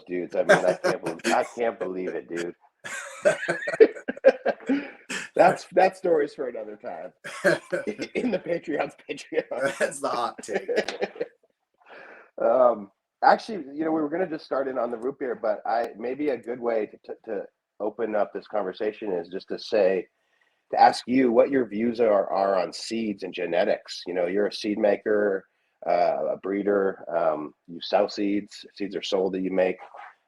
dudes. I mean, I can't believe it, dude. That story's for another time. In the Patreon's Patreon. That's the hot take. Actually, we were going to just start in on the root beer, but maybe a good way to open up this conversation is just to ask you what your views are on seeds and genetics. You're a seed maker, a breeder. You sell seeds. Seeds are sold that you make.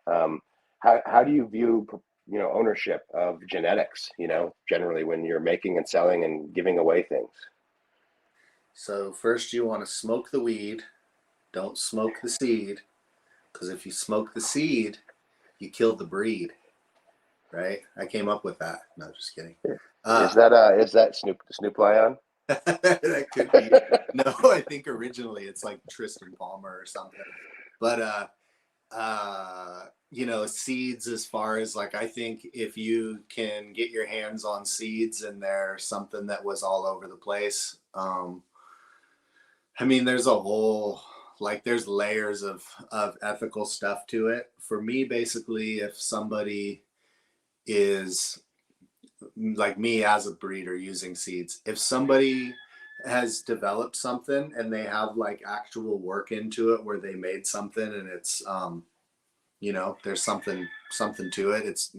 How do you view ownership of genetics? Generally when you're making and selling and giving away things. So first, you want to smoke the weed. Don't smoke the seed, because if you smoke the seed, you kill the breed. Right? I came up with that. No, just kidding. Is that Snoop Lion? That could be. No, I think originally it's like Tristan Palmer or something. But seeds, as far as like, I think if you can get your hands on seeds and they're something that was all over the place, I mean, there's a whole, like, there's layers of ethical stuff to it. For me, basically, if somebody is like me as a breeder using seeds, if somebody has developed something and they have like actual work into it where they made something and it's there's something to it, it's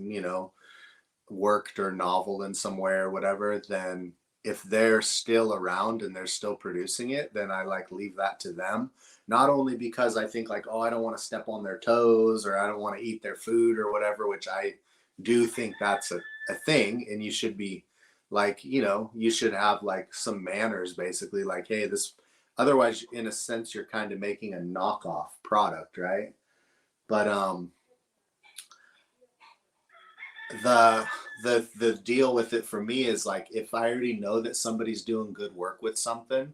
worked or novel in some way or whatever, then if they're still around and they're still producing it, then I like leave that to them. Not only because I think like, oh, I don't want to step on their toes or I don't want to eat their food or whatever, which I do think that's a thing, and you should be like, you should have like some manners, basically, like, hey, this, otherwise in a sense you're kind of making a knockoff product, right? But the deal with it for me is like, if I already know that somebody's doing good work with something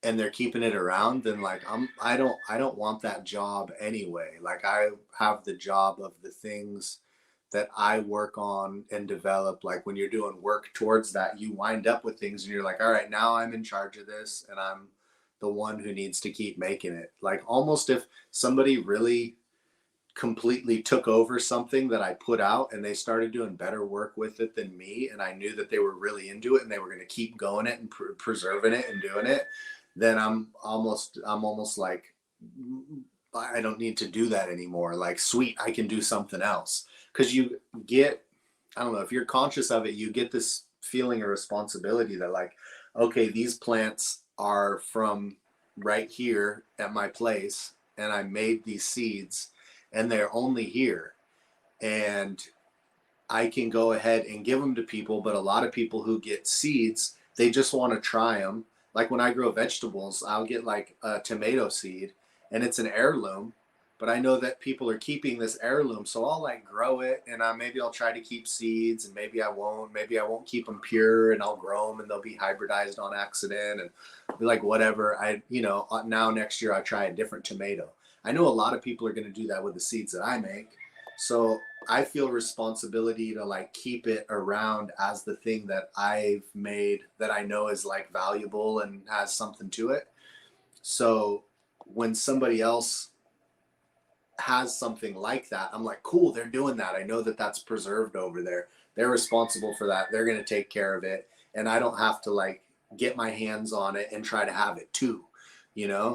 and they're keeping it around, then like I don't want that job anyway. Like, I have the job of the things that I work on and develop. Like, when you're doing work towards that, you wind up with things and you're like, all right, now I'm in charge of this and I'm the one who needs to keep making it. Like, almost if somebody really completely took over something that I put out and they started doing better work with it than me, and I knew that they were really into it and they were going to keep going it and preserving it and doing it, then I'm almost like, I don't need to do that anymore. Like, sweet, I can do something else. Because you get, I don't know, if you're conscious of it, you get this feeling of responsibility that like, okay, these plants are from right here at my place and I made these seeds and they're only here, and I can go ahead and give them to people. But a lot of people who get seeds, they just want to try them. Like, when I grow vegetables, I'll get like a tomato seed and it's an heirloom, but I know that people are keeping this heirloom. So I'll like grow it, and maybe I'll try to keep seeds, and maybe I won't keep them pure, and I'll grow them and they'll be hybridized on accident and be like, whatever. Now next year I try a different tomato. I know a lot of people are going to do that with the seeds that I make. So I feel responsibility to like keep it around as the thing that I've made that I know is like valuable and has something to it. So when somebody else has something like that, I'm like, cool, they're doing that. I know that that's preserved over there. They're responsible for that. They're going to take care of it. And I don't have to like get my hands on it and try to have it too.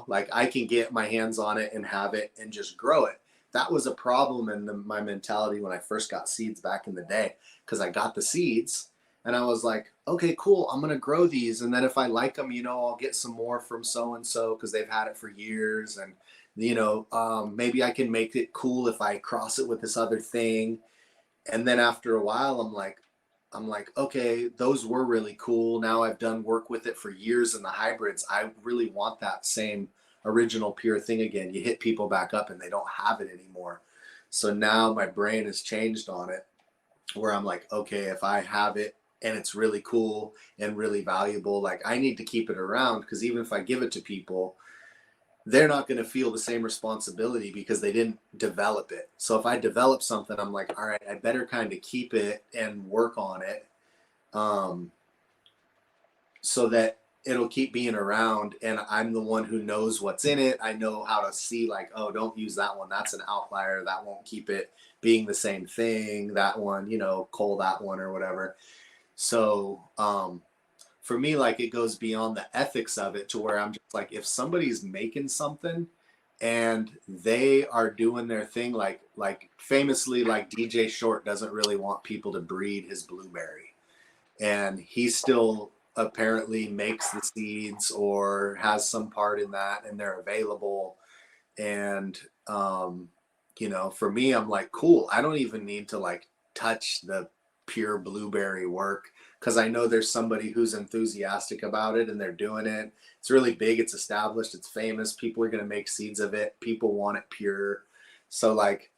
Like, I can get my hands on it and have it and just grow it. That was a problem in my mentality when I first got seeds back in the day, because I got the seeds and I was like, okay, cool, I'm going to grow these. And then if I like them, I'll get some more from so-and-so because they've had it for years. And, maybe I can make it cool if I cross it with this other thing. And then after a while, I'm like, okay, those were really cool. Now I've done work with it for years in the hybrids. I really want that same original pure thing again. You hit people back up and they don't have it anymore. So now my brain has changed on it, where I'm like, okay, if I have it and it's really cool and really valuable, like, I need to keep it around, because even if I give it to people, they're not going to feel the same responsibility because they didn't develop it. So if I develop something, I'm like, all right, I better kind of keep it and work on it, so that it'll keep being around, and I'm the one who knows what's in it. I know how to see like, oh, don't use that one. That's an outlier. That won't keep it being the same thing. That one, cull that one or whatever. So for me, like it goes beyond the ethics of it to where I'm just like, if somebody's making something and they are doing their thing, like famously, like DJ Short doesn't really want people to breed his blueberry, and he still apparently makes the seeds or has some part in that, and they're available. And for me, I'm like, cool, I don't even need to like touch the pure blueberry work, because I know there's somebody who's enthusiastic about it and they're doing it. It's really big, it's established, it's famous, people are going to make seeds of it, people want it pure. So like,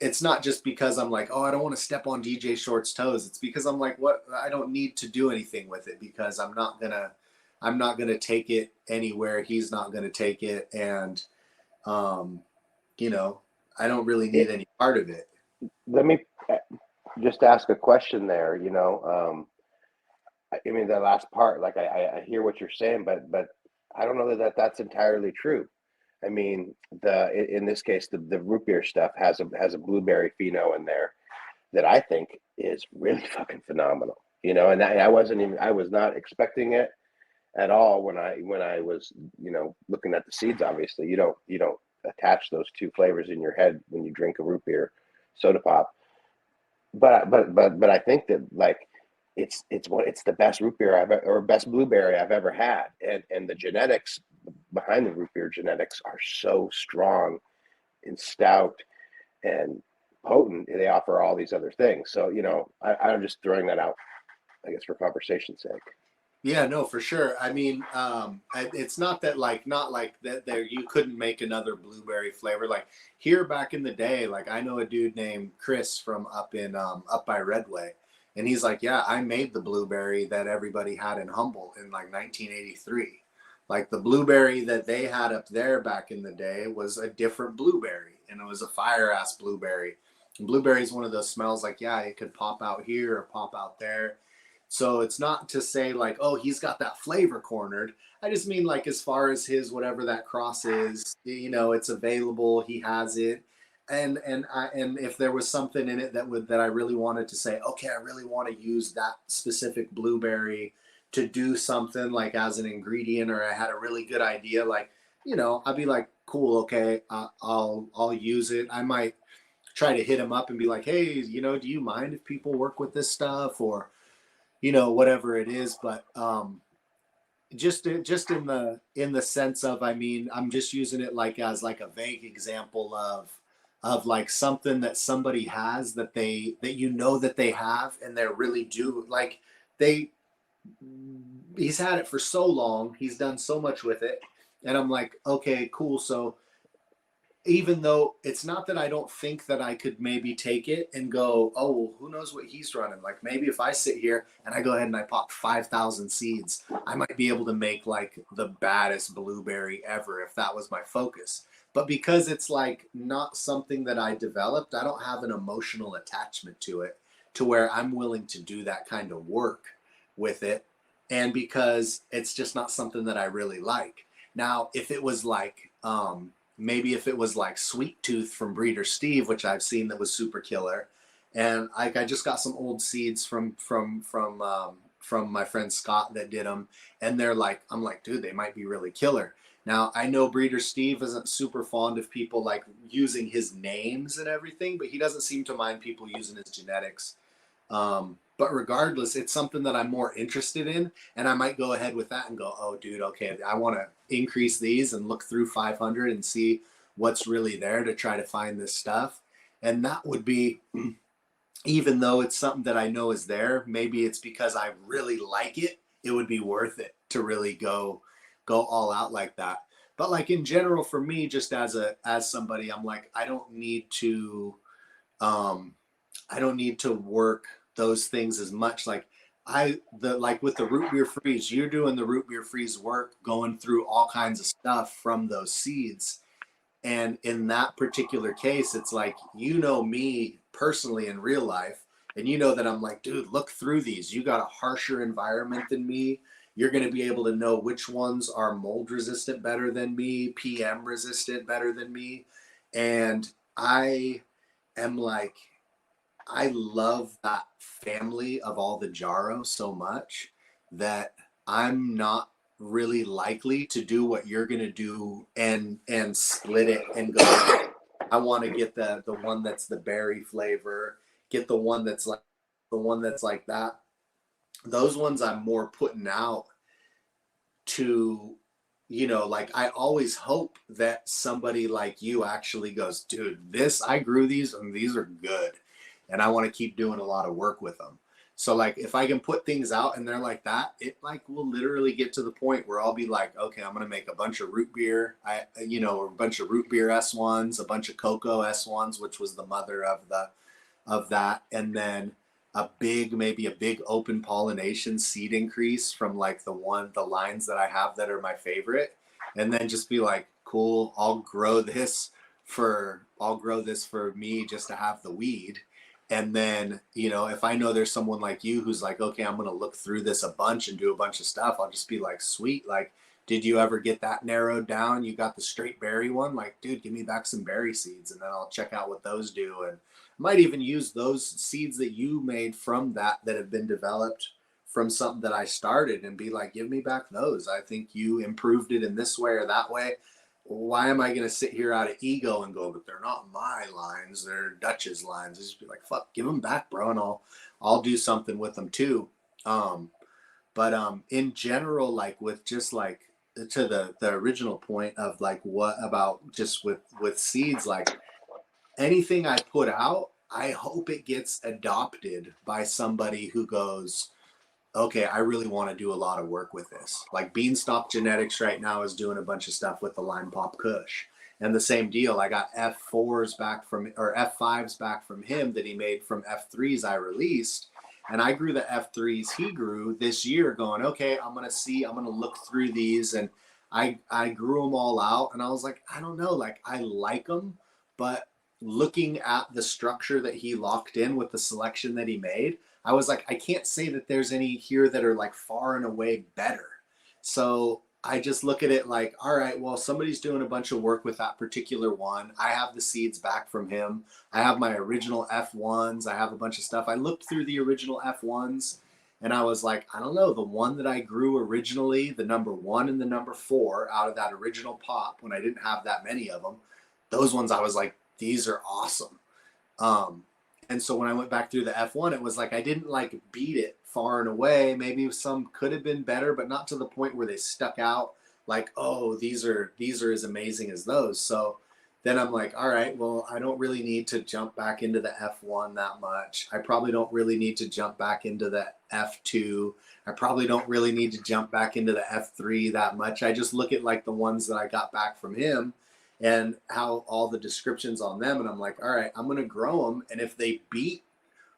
it's not just because I'm like, oh, I don't want to step on DJ Short's toes. It's because I'm like, what? I don't need to do anything with it, because I'm not gonna take it anywhere. He's not gonna take it, and um, you know, I don't really need It, any part of it. let me just ask a question there. I mean, the last part, like I hear what you're saying, but I don't know that that's entirely true. I mean, in this case, the root beer stuff has a blueberry pheno in there that I think is really fucking phenomenal. And I was not expecting it at all when I was looking at the seeds. Obviously, you don't attach those two flavors in your head when you drink a root beer soda pop. But I think that like it's the best root beer or best blueberry I've ever had, and the genetics behind the root beer genetics are so strong and stout and potent. They offer all these other things. So I'm just throwing that out, I guess, for conversation's sake. Yeah, no, for sure. I mean, it's not that like not like that there you couldn't make another blueberry flavor. Like here back in the day, like I know a dude named Chris from up by Redway, and he's like, yeah, I made the blueberry that everybody had in Humboldt in like 1983. Like the blueberry that they had up there back in the day was a different blueberry, and it was a fire ass blueberry. And blueberry is one of those smells like, yeah, it could pop out here or pop out there. So it's not to say like, oh, he's got that flavor cornered. I just mean like as far as his whatever that cross is, it's available. He has it, and if there was something in it that I really wanted to say, okay, I really want to use that specific blueberry to do something like as an ingredient, or I had a really good idea, like I'd be like, cool, okay, I'll use it. I might try to hit him up and be like, hey, do you mind if people work with this stuff, or whatever it is. But just in the sense of, I mean, I'm just using it like as like a vague example of like something that somebody has that they have, and they're really do like they he's had it for so long, he's done so much with it, and I'm like, okay, cool. So even though it's not that I don't think that I could maybe take it and go, oh, well, who knows what he's running? Like maybe if I sit here and I go ahead and I pop 5,000 seeds, I might be able to make like the baddest blueberry ever if that was my focus. But because it's like not something that I developed, I don't have an emotional attachment to it to where I'm willing to do that kind of work with it. And because it's just not something that I really like. Now, if it was like, maybe if it was like Sweet Tooth from Breeder Steve, which I've seen that was super killer, and I just got some old seeds from my friend Scott that did them, and they're like, I'm like, dude, they might be really killer. Now I know Breeder Steve isn't super fond of people like using his names and everything, but he doesn't seem to mind people using his genetics. But regardless, it's something that I'm more interested in, and I might go ahead with that and go, oh, dude, okay, I want to increase these and look through 500 and see what's really there to try to find this stuff. And that would be, even though it's something that I know is there, maybe it's because I really like it. It would be worth it to really go all out like that. But like in general, for me, just as somebody, I'm like, um, I don't need to work those things as much. Like like with the root beer freeze, you're doing the root beer freeze work, going through all kinds of stuff from those seeds. And in that particular case, it's like, me personally in real life, and that I'm like, dude, look through these. You got a harsher environment than me. You're going to be able to know which ones are mold resistant better than me, PM resistant better than me. And I am like, I love that family of all the Jarro so much that I'm not really likely to do what you're gonna do and split it and go, I want to get the one that's the berry flavor, get the one that's like that. Those ones I'm more putting out to, you know, like I always hope that somebody like you actually goes, dude, this, I grew these and these are good. And I want to keep doing a lot of work with them. So like if I can put things out and they're like that, it like will literally get to the point where I'll be like, okay, I'm gonna make a bunch of root beer, or a bunch of root beer S1s, a bunch of cocoa S1s, which was the mother of that, and then maybe a big open pollination seed increase from like the lines that I have that are my favorite, and then just be like, cool, I'll grow this for me just to have the weed. And then, you know, if I know there's someone like you who's like, okay, I'm going to look through this a bunch and do a bunch of stuff, I'll just be like, sweet. Like, did you ever get that narrowed down? You got the straight berry one? Like, dude, give me back some berry seeds and then I'll check out what those do. And I might even use those seeds that you made from that have been developed from something that I started and be like, give me back those. I think you improved it in this way or that way. Why am I going to sit here out of ego and go, but they're not my lines, they're Dutch's lines? I just be like, fuck, give them back, bro, and I'll do something with them too. But in general, like with just like to the original point of like what about just with seeds, like anything I put out, I hope it gets adopted by somebody who goes, okay, I really want to do a lot of work with this. Like Beanstalk Genetics right now is doing a bunch of stuff with the Lime Pop Kush. And the same deal, I got F4s back from, or F5s back from him that he made from F3s I released. And I grew the F3s he grew this year going, okay, I'm going to look through these. And I grew them all out. And I was like, I don't know, like I like them, but looking at the structure that he locked in with the selection that he made, I was like, I can't say that there's any here that are like far and away better. So I just look at it like, all right, well, somebody's doing a bunch of work with that particular one. I have the seeds back from him. I have my original F1s. I have a bunch of stuff. I looked through the original F1s and I was like, I don't know, the one that I grew originally, the number 1 and the number 4 out of that original pop when I didn't have that many of them, those ones I was like, these are awesome. And so when I went back through the F1, it was like I didn't like beat it far and away. Maybe some could have been better, but not to the point where they stuck out like, oh, these are as amazing as those. So then I'm like, all right, well, I don't really need to jump back into the F1 that much. I probably don't really need to jump back into the F2. I probably don't really need to jump back into the F3 that much. I just look at like the ones that I got back from him and how all the descriptions on them. And I'm like, all right, I'm going to grow them. And if they beat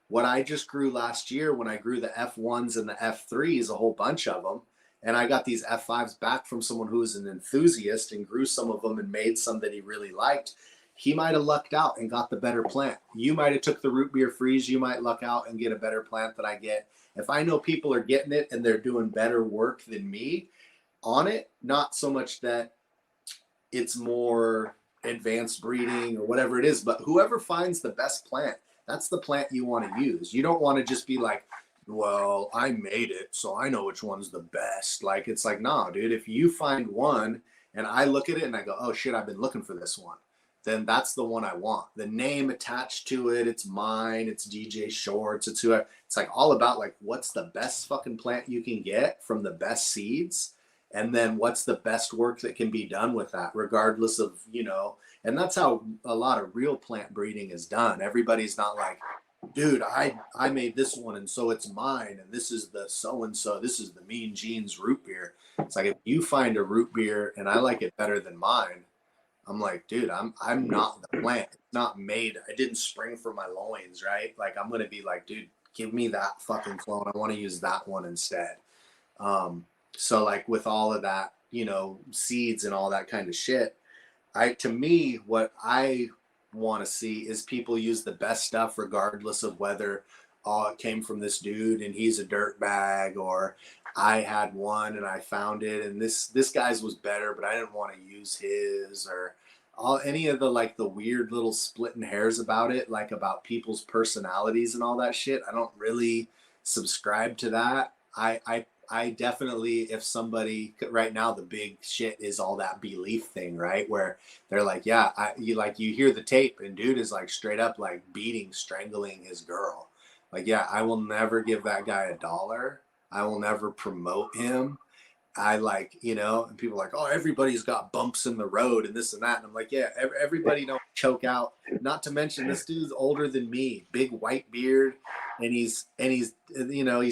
what I just grew last year, when I grew the F1s and the F3s, a whole bunch of them, and I got these F5s back from someone who was an enthusiast and grew some of them and made some that he really liked, he might have lucked out and got the better plant. You might have took the root beer freeze. You might luck out and get a better plant that I get. If I know people are getting it and they're doing better work than me on it, not so much that it's more advanced breeding or whatever it is, but whoever finds the best plant, that's the plant you want to use. You don't want to just be like, well, I made it, so I know which one's the best. Like, it's like, nah, dude, if you find one and I look at it and I go, oh shit, I've been looking for this one, then that's the one I want. The name attached to it, it's mine, it's DJ Shorts, it's whoever. It's like all about like, what's the best fucking plant you can get from the best seeds? And then what's the best work that can be done with that, regardless of, you know, and that's how a lot of real plant breeding is done. Everybody's not like, dude, I made this one and so it's mine, and this is the so-and-so, this is the Mean Gene's root beer. It's like, if you find a root beer and I like it better than mine, I'm like, dude, I'm not the plant. It's not made. I didn't spring from my loins, right? Like, I'm gonna be like, dude, give me that fucking clone. I want to use that one instead. So like with all of that, you know, seeds and all that kind of shit, to me, what I want to see is people use the best stuff regardless of whether, oh, it came from this dude and he's a dirtbag, or I had one and I found it and this guy's was better, but I didn't want to use his, or all any of the like the weird little splitting hairs about it, like about people's personalities and all that shit. I don't really subscribe to that. I definitely, if somebody right now, the big shit is all that belief thing, right? Where they're like, yeah, you hear the tape and dude is like straight up like beating, strangling his girl. Like, yeah, I will never give that guy $1. I will never promote him. I like, and people are like, oh, everybody's got bumps in the road and this and that. And I'm like, yeah, everybody don't choke out. Not to mention this dude's older than me, big white beard. And he's he's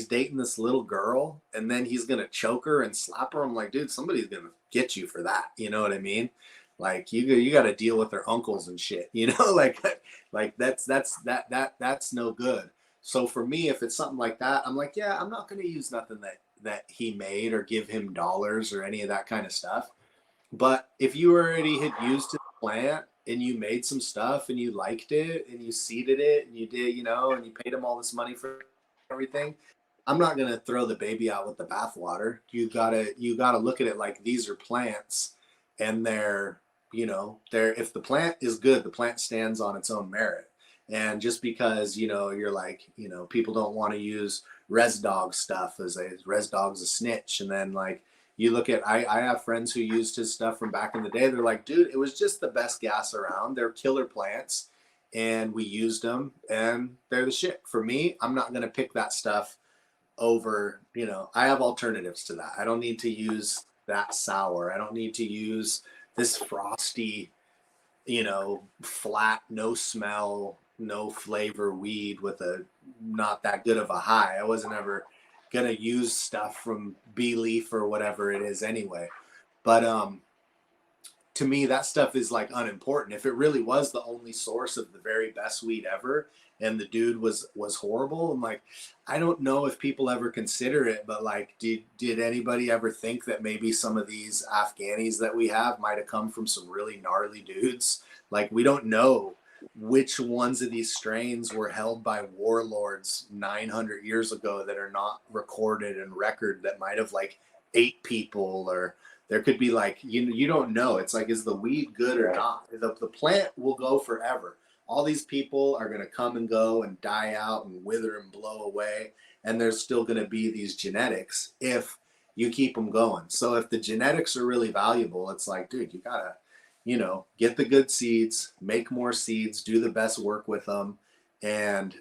dating this little girl and then he's going to choke her and slap her. I'm like, dude, somebody's going to get you for that. You know what I mean? Like you got to deal with their uncles and shit, like that's no good. So for me, if it's something like that, I'm like, yeah, I'm not going to use nothing that he made or give him dollars or any of that kind of stuff. But if you already had used his plant and you made some stuff and you liked it and you seeded it and you did, and you paid him all this money for everything, I'm not going to throw the baby out with the bathwater. You gotta look at it like these are plants, and they're if the plant is good, the plant stands on its own merit. And just because you're like people don't want to use res dog stuff as a res dog's a snitch, and then like you look at I have friends who used his stuff from back in the day. They're like, dude, it was just the best gas around. They're killer plants, and we used them, and they're the shit. For me, I'm not gonna pick that stuff over. I have alternatives to that. I don't need to use that sour. I don't need to use this frosty, flat, no smell, no flavor weed with a not that good of a high. I wasn't ever gonna use stuff from bee leaf or whatever it is anyway. But to me, that stuff is like unimportant. If it really was the only source of the very best weed ever, and the dude was horrible, I'm like, I don't know if people ever consider it, but like, did anybody ever think that maybe some of these Afghanis that we have might have come from some really gnarly dudes? Like, we don't know which ones of these strains were held by warlords 900 years ago that are not recorded and record, that might have like ate people, or there could be like you don't know. It's like, is the weed good or not? The plant will go forever. All these people are going to come and go and die out and wither and blow away, and there's still going to be these genetics if you keep them going. So if the genetics are really valuable, it's like, dude, you gotta get the good seeds, make more seeds, do the best work with them. And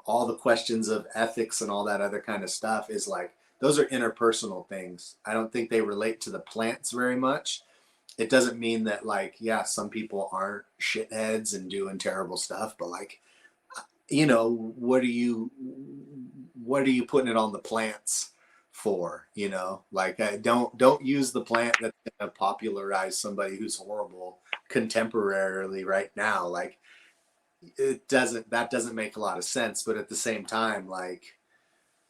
all the questions of ethics and all that other kind of stuff is like, those are interpersonal things. I don't think they relate to the plants very much. It doesn't mean that like, yeah, some people aren't shitheads and doing terrible stuff, but like, what are you putting it on the plants for? Like, don't use the plant that's going to popularize somebody who's horrible contemporarily right now. Like, that doesn't make a lot of sense. But at the same time, like,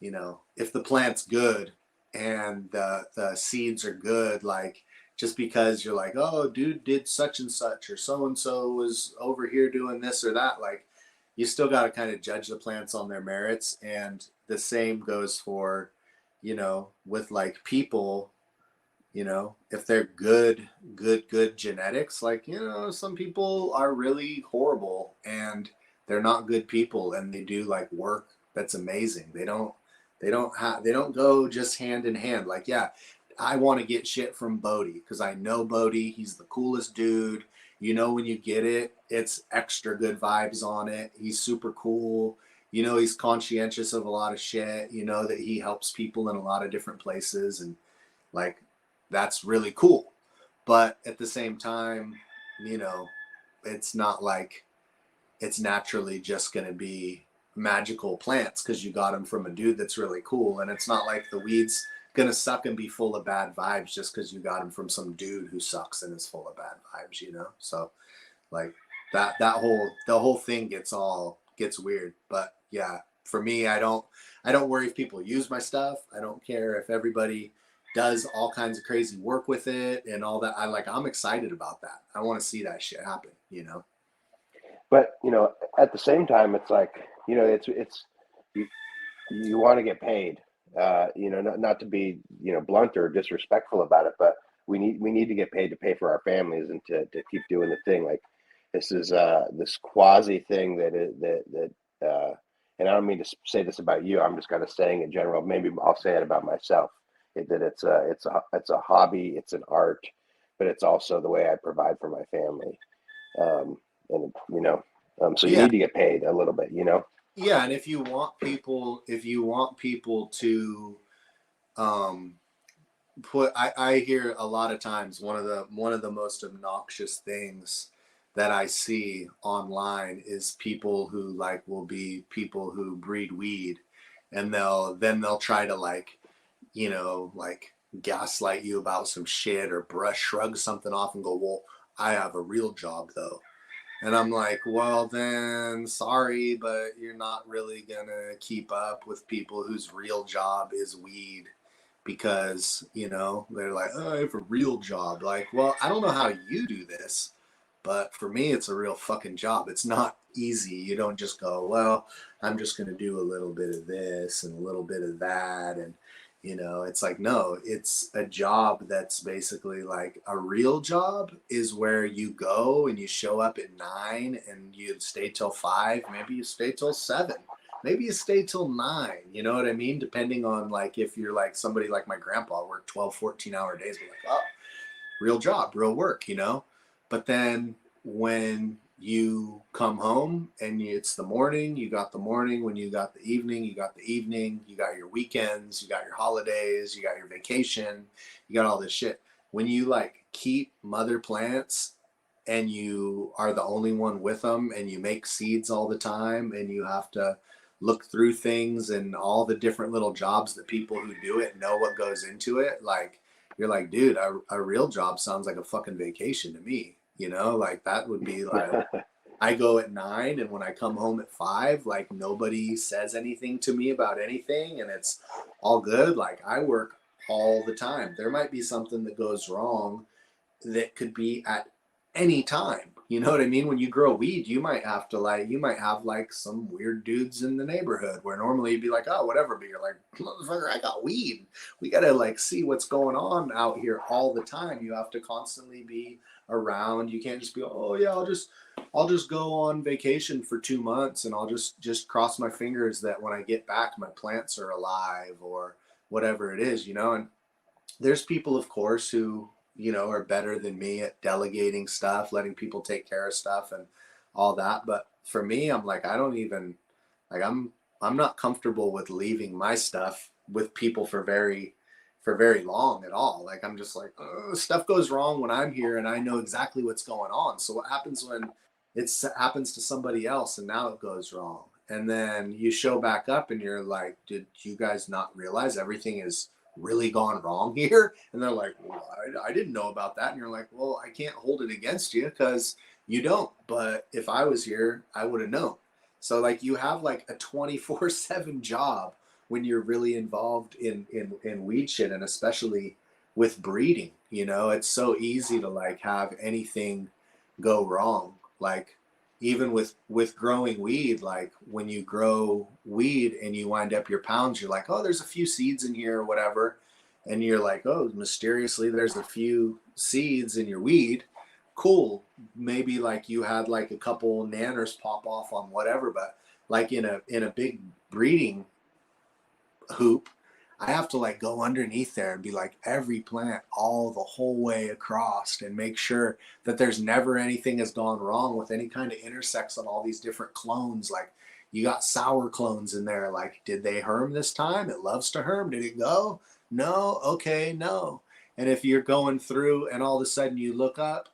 if the plant's good and the seeds are good, like, just because you're like, oh, dude did such and such, or so and so was over here doing this or that, like, you still got to kind of judge the plants on their merits. And the same goes for, with like people, if they're good genetics, like, some people are really horrible and they're not good people, and they do like work that's amazing. They don't go just hand in hand. Like, yeah, I want to get shit from Bodie because I know Bodie. He's the coolest dude. When you get it, it's extra good vibes on it. He's super cool. He's conscientious of a lot of shit. That he helps people in a lot of different places, and like, that's really cool. But at the same time, it's not like it's naturally just going to be magical plants because you got them from a dude that's really cool. And it's not like the weed's gonna suck and be full of bad vibes just because you got them from some dude who sucks and is full of bad vibes. So like, the whole thing gets weird. But yeah, for me, I don't worry if people use my stuff. I don't care if everybody does all kinds of crazy work with it and all that. I'm excited about that. I want to see that shit happen. But at the same time, it's like, it's you, you want to get paid. Not to be blunt or disrespectful about it, but we need to get paid to pay for our families and to keep doing the thing. Like this is this quasi thing that and I don't mean to say this about you. I'm just kind of saying in general. Maybe I'll say it about myself. That it's a hobby, it's an art, but it's also the way I provide for my family. So you Yeah. need to get paid a little bit. Yeah. And if you want people to, um, I hear a lot of times one of the most obnoxious things that I see online is people who like will be people who breed weed, and they'll try to like gaslight you about some shit or shrug something off and go, well, I have a real job though. And I'm like, well, then sorry, but you're not really gonna keep up with people whose real job is weed, because they're like, oh, I have a real job. Like, well, I don't know how you do this, but for me it's a real fucking job. It's not easy. You don't just go, well, I'm just going to do a little bit of this and a little bit of that, and it's like, no, it's a job that's basically like a real job is where you go and you show up at 9 and you stay till 5, maybe you stay till 7, maybe you stay till 9, you know what I mean? Depending on like if you're like somebody like my grandpa worked 12, 14-hour days, be like, oh, real job, real work. But then when you come home and it's the morning, you got the morning. When you got the evening, you got the evening. You got your weekends, you got your holidays, you got your vacation, you got all this shit. When you like keep mother plants and you are the only one with them and you make seeds all the time and you have to look through things and all the different little jobs that people who do it know what goes into it, like you're like, dude, a real job sounds like a fucking vacation to me. Like that would be like, I go at 9 and when I come home at 5, like nobody says anything to me about anything and it's all good. Like I work all the time. There might be something that goes wrong that could be at any time. You know what I mean? When you grow weed, you might have like some weird dudes in the neighborhood where normally you'd be like, oh, whatever. But you're like, motherfucker, I got weed. We got to like see what's going on out here all the time. You have to constantly be around. You can't just be, oh yeah, I'll just go on vacation for 2 months and I'll just cross my fingers that when I get back, my plants are alive or whatever it is, and there's people, of course, who are better than me at delegating stuff, letting people take care of stuff and all that. But for me, I'm like, I don't even like I'm not comfortable with leaving my stuff with people for very long at all. Like I'm just like, stuff goes wrong when I'm here and I know exactly what's going on. So what happens when it happens to somebody else and now it goes wrong? And then you show back up and you're like, did you guys not realize everything is really gone wrong here? And they're like, well, I didn't know about that. And you're like, well, I can't hold it against you because you don't. But if I was here, I would have known. So like you have like a 24/7 job when you're really involved in weed shit, and especially with breeding. It's so easy to like have anything go wrong. Like even with growing weed, like when you grow weed and you wind up your pounds, you're like, oh, there's a few seeds in here or whatever, and you're like, oh, mysteriously there's a few seeds in your weed. Cool. Maybe like you had like a couple nanners pop off on whatever, but like in a big breeding hoop, I have to like go underneath there and be like every plant all the whole way across and make sure that there's never anything has gone wrong with any kind of intersex on all these different clones. Like you got sour clones in there. Like, did they herm this time? It loves to herm. Did it go? No. Okay. No. And if you're going through and all of a sudden you look up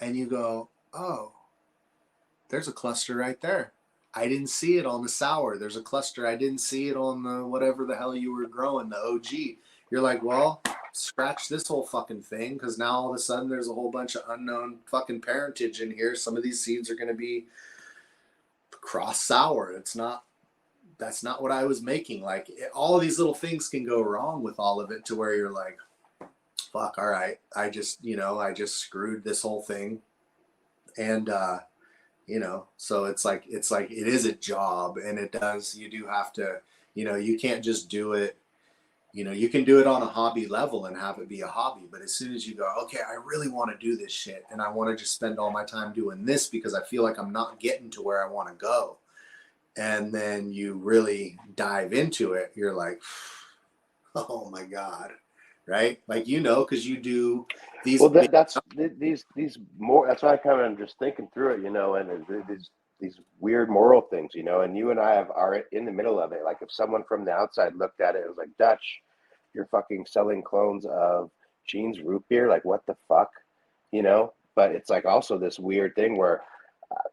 and you go, oh, there's a cluster right there. I didn't see it on the sour. There's a cluster. I didn't see it on the whatever the hell you were growing, the OG. You're like, well, scratch this whole fucking thing because now all of a sudden there's a whole bunch of unknown fucking parentage in here. Some of these seeds are going to be cross sour. That's not what I was making. Like all of these little things can go wrong with all of it to where you're like, fuck, all right. I just screwed this whole thing. And So it's like it is a job, and you do have to, you can't just do it. You can do it on a hobby level and have it be a hobby, but as soon as you go, okay, I really want to do this shit and I want to just spend all my time doing this because I feel like I'm not getting to where I want to go, and then you really dive into it, you're like, oh my God, right? Like, because you do these Well, big. these more. That's why I kind of just thinking through it, and these weird moral things, and you and I are in the middle of it. Like if someone from the outside looked at it, it was like, Dutch, you're fucking selling clones of Gene's root beer. Like what the fuck, But it's like also this weird thing where,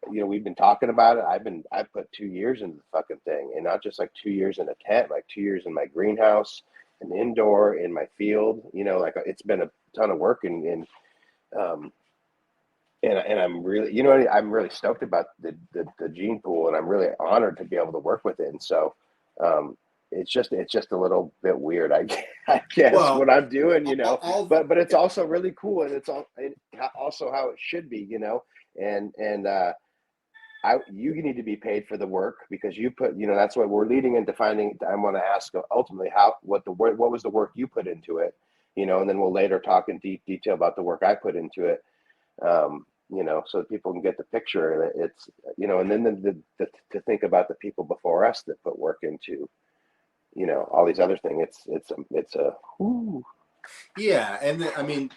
we've been talking about it. I put 2 years into the fucking thing, and not just like 2 years in a tent, like 2 years in my greenhouse, and indoor in my field. Like it's been a ton of work, um, and I'm really, I'm really stoked about the gene pool, and I'm really honored to be able to work with it. And so, um, it's just a little bit weird, I guess Well, what I'm doing, but it's yeah, also really cool, and also how it should be, and you need to be paid for the work because you put, that's what we're leading into finding. I want to ask ultimately what was the work you put into it, and then we'll later talk in deep detail about the work I put into it, so that people can get the picture. And it's, and then to think about the people before us that put work into, all these other things. It's a whew. yeah, and I mean,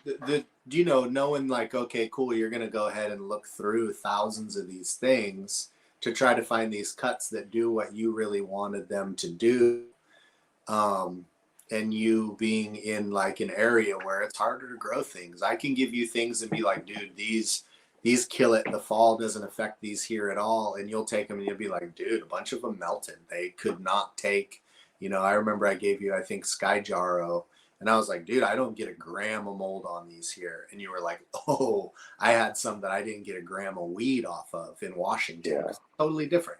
knowing like, okay, cool, you're gonna go ahead and look through thousands of these things to try to find these cuts that do what you really wanted them to do, um, and you being in like an area where it's harder to grow things. I can give you things and be like, dude, these kill it. The fall doesn't affect these here at all, and you'll take them and you'll be like, dude, a bunch of them melted. They could not take. I remember I gave you, I think, Sky Jarrow, and I was like, dude, I don't get a gram of mold on these here. And you were like, oh, I had some that I didn't get a gram of weed off of in Washington. Yeah, Totally different.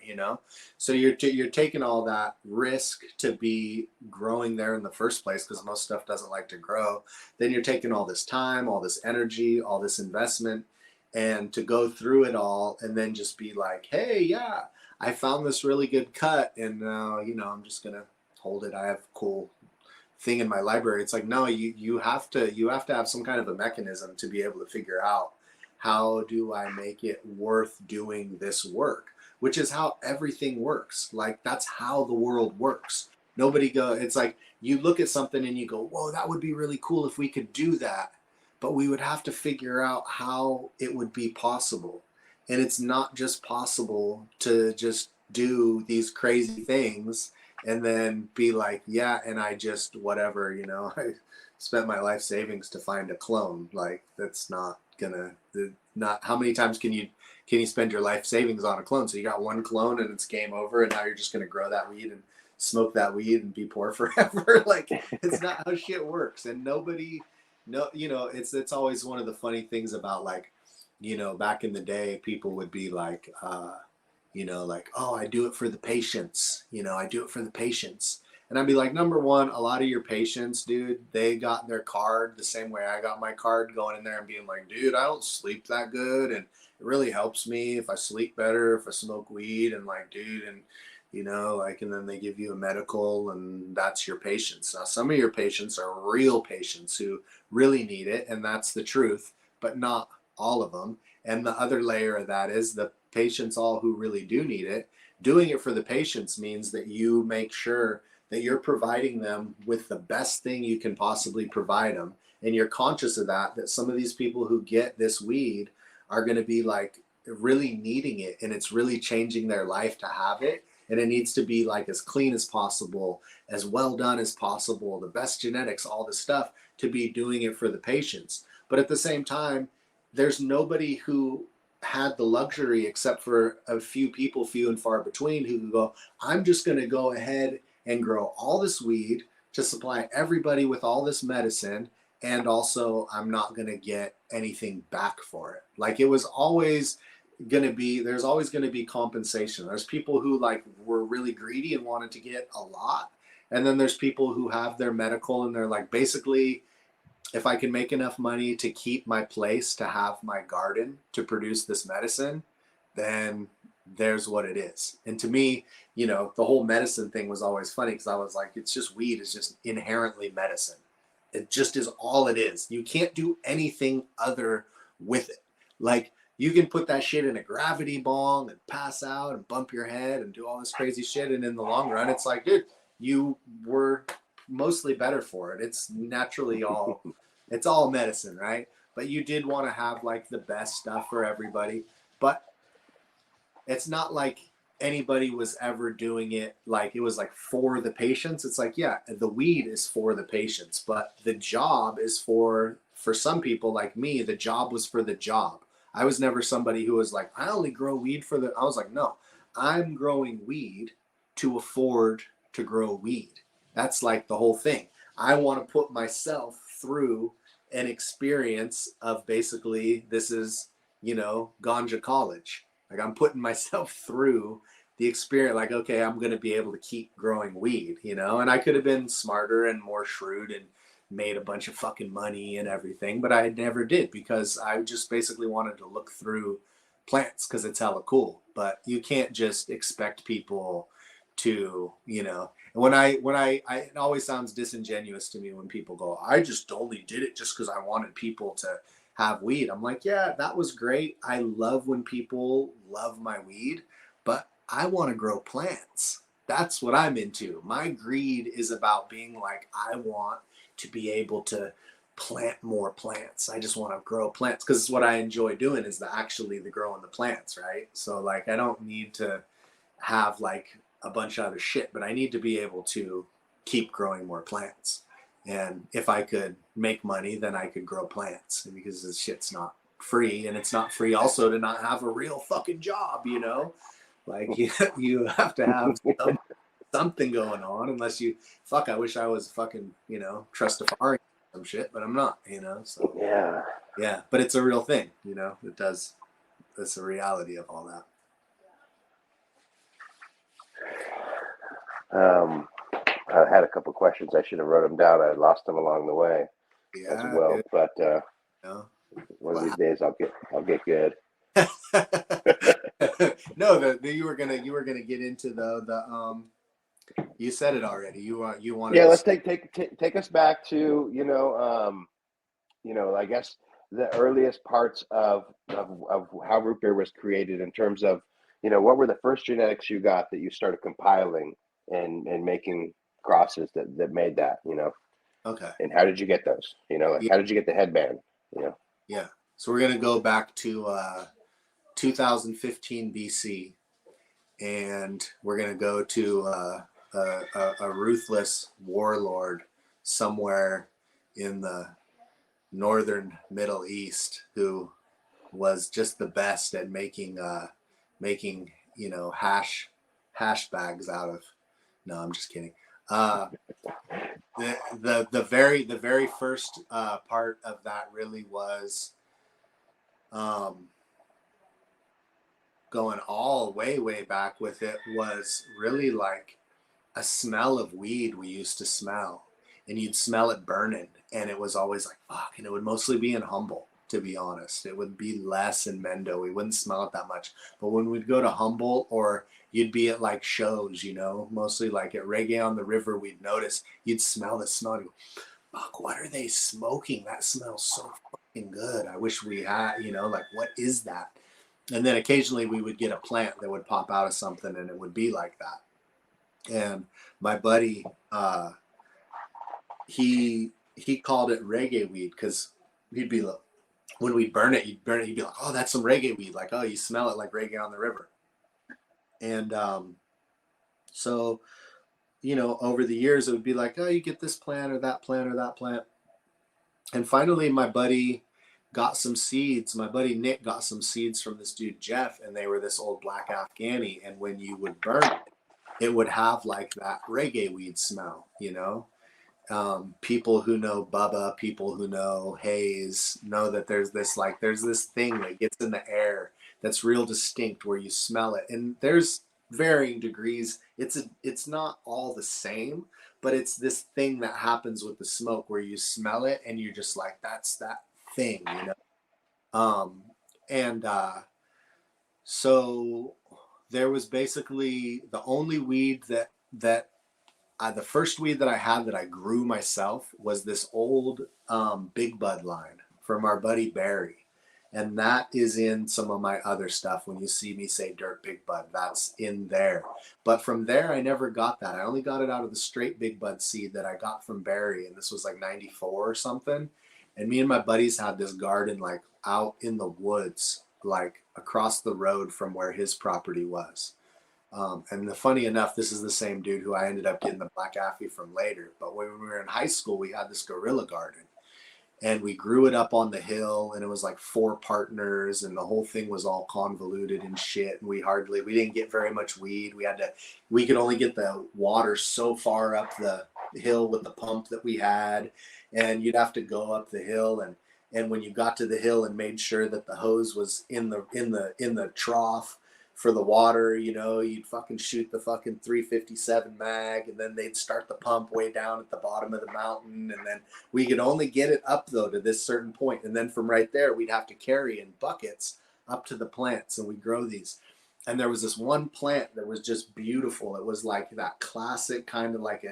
So you're taking all that risk to be growing there in the first place because most stuff doesn't like to grow. Then you're taking all this time, all this energy, all this investment, and to go through it all and then just be like, hey, yeah, I found this really good cut, and I'm just gonna hold it. I have a cool thing in my library. It's like, no, you have to have some kind of a mechanism to be able to figure out how do I make it worth doing this work, which is how everything works. Like that's how the world works. It's like you look at something and you go, whoa, that would be really cool if we could do that, but we would have to figure out how it would be possible. And it's not just possible to just do these crazy things and then be like, yeah, and I just whatever, I spent my life savings to find a clone. Like that's not gonna not how many times can you spend your life savings on a clone? So you got one clone and it's game over, and now you're just gonna grow that weed and smoke that weed and be poor forever. Like it's not how shit works. And nobody no it's always one of the funny things about like, back in the day people would be like like, oh, I do it for the patients. I do it for the patients. And I'd be like, number one, a lot of your patients, dude, they got their card the same way I got my card, going in there and being like, dude, I don't sleep that good. And it really helps me if I sleep better, if I smoke weed. And like, dude, and, like, and then they give you a medical, and that's your patients. Now, some of your patients are real patients who really need it. And that's the truth, but not all of them. And the other layer of that is the patients, all who really do need it. Doing it for the patients means that you make sure that you're providing them with the best thing you can possibly provide them. And you're conscious of that some of these people who get this weed are going to be like really needing it, and it's really changing their life to have it. And it needs to be like as clean as possible, as well done as possible, the best genetics, all this stuff, to be doing it for the patients. But at the same time, there's nobody who had the luxury, except for a few people, few and far between, who can go, I'm just going to go ahead and grow all this weed to supply everybody with all this medicine, and also I'm not going to get anything back for it. Like it was always going to be, there's always going to be compensation. There's people who like were really greedy and wanted to get a lot, and then there's people who have their medical and they're like, basically, if I can make enough money to keep my place, to have my garden to produce this medicine, then there's what it is. And to me, you know, the whole medicine thing was always funny because I was like, it's just weed is just inherently medicine. It just is all it is. You can't do anything other with it. Like you can put that shit in a gravity bong and pass out and bump your head and do all this crazy shit. And in the long run, it's like, dude, you were mostly better for it. It's naturally all, it's all medicine, right? But you did want to have like the best stuff for everybody. But it's not like anybody was ever doing it like it was like for the patients. It's like, yeah, the weed is for the patients, but the job is for some people like me, the job was for the job. I was never somebody who was like, I only grow weed for the, I was like, no, I'm growing weed to afford to grow weed. That's like the whole thing. I want to put myself through an experience of basically this is, you know, ganja college. Like I'm putting myself through the experience. Like, okay, I'm going to be able to keep growing weed, you know, and I could have been smarter and more shrewd and made a bunch of fucking money and everything, but I never did because I just basically wanted to look through plants because it's hella cool. But you can't just expect people to, you know, and it always sounds disingenuous to me when people go, I just only did it just because I wanted people to have weed. I'm like, yeah, that was great. I love when people love my weed, but I want to grow plants. That's what I'm into. My greed is about being like, I want to be able to plant more plants. I just want to grow plants because what I enjoy doing is the growing the plants, right? So like I don't need to have like a bunch of other shit, but I need to be able to keep growing more plants. And if I could make money, then I could grow plants because this shit's not free. And it's not free also to not have a real fucking job, you know? Like you have to have something going on unless you, fuck, I wish I was fucking, you know, trustafari some shit, but I'm not, you know? So Yeah. yeah, but it's a real thing, you know, it's a reality of all that. I had a couple questions. I should have wrote them down. I lost them along the way as Yeah, well. dude, But you know? one of these days, I'll get good. No, you were gonna get into the you said it already. You wanted Yeah, to. let's take us back to I guess the earliest parts of how root beer was created in terms of what were the first genetics you got that you started compiling and making crosses that made that Okay. and how did you get those like Yeah, how did you get the headband you know yeah. So we're gonna go back to 2015 BC, and we're gonna go to a ruthless warlord somewhere in the northern Middle East who was just the best at making hash bags out of. No, I'm just kidding. Uh, the very first part of that really was um, going all way back with it was really like a smell of weed we used to smell, and you'd smell it burning, and it was always like fuck, and it would mostly be in Humble. To be honest, it would be less in Mendo. We wouldn't smell it that much, but when we'd go to Humble or you'd be at like shows, you know, mostly like at Reggae on the River, we'd notice you'd smell the smell and go, fuck, what are they smoking? That smells so fucking good. I wish we had, you know, like what is that? And then occasionally we would get a plant that would pop out of something and it would be like that. And my buddy, he called it reggae weed because he'd be like, when we'd burn it, he'd be like, oh, that's some reggae weed. Like, oh, you smell it like Reggae on the River. And so, you know, over the years, it would be like, oh, you get this plant or that plant or that plant. And finally, my buddy got some seeds. My buddy Nick got some seeds from this dude, Jeff, and they were this old black Afghani. And when you would burn it, it would have like that reggae weed smell, you know? People who know Bubba, people who know Hayes know that there's this thing that gets in the air that's real distinct where you smell it. And there's varying degrees. It's not all the same, but it's this thing that happens with the smoke where you smell it and you're just like, that's that thing, you know? Um, and So there was basically the only weed the first weed that I had that I grew myself was this old Big Bud line from our buddy Barry. And that is in some of my other stuff. When you see me say Dirt Big Bud, that's in there. But from there, I never got that. I only got it out of the straight Big Bud seed that I got from Barry. And this was like 94 or something. And me and my buddies had this garden like out in the woods, like across the road from where his property was. And the funny enough, this is the same dude who I ended up getting the Black Affy from later. But when we were in high school, we had this gorilla garden, and we grew it up on the hill, and it was like 4 partners, and the whole thing was all convoluted and shit. And we didn't get very much weed. We could only get the water so far up the hill with the pump that we had, and you'd have to go up the hill, and when you got to the hill and made sure that the hose was in the trough for the water, you'd fucking shoot the fucking 357 mag, and then they'd start the pump way down at the bottom of the mountain, and then we could only get it up though to this certain point, and then from right there we'd have to carry in buckets up to the plants, and we grow these. And there was this one plant that was just beautiful. It was like that classic kind of like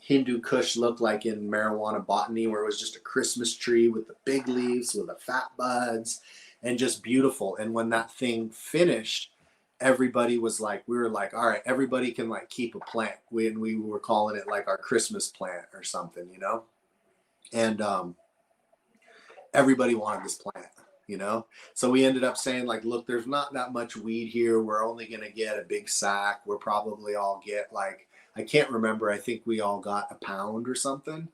Hindu Kush looked like in marijuana botany, where it was just a Christmas tree with the big leaves with the fat buds and just beautiful. And when that thing finished, everybody was like, we were like, all right, everybody can like keep a plant. We were calling it like our Christmas plant or something, and everybody wanted this plant. So we ended up saying like, look, there's not that much weed here. We're only going to get a big sack. We'll probably all get like, I can't remember. I think we all got a pound or something.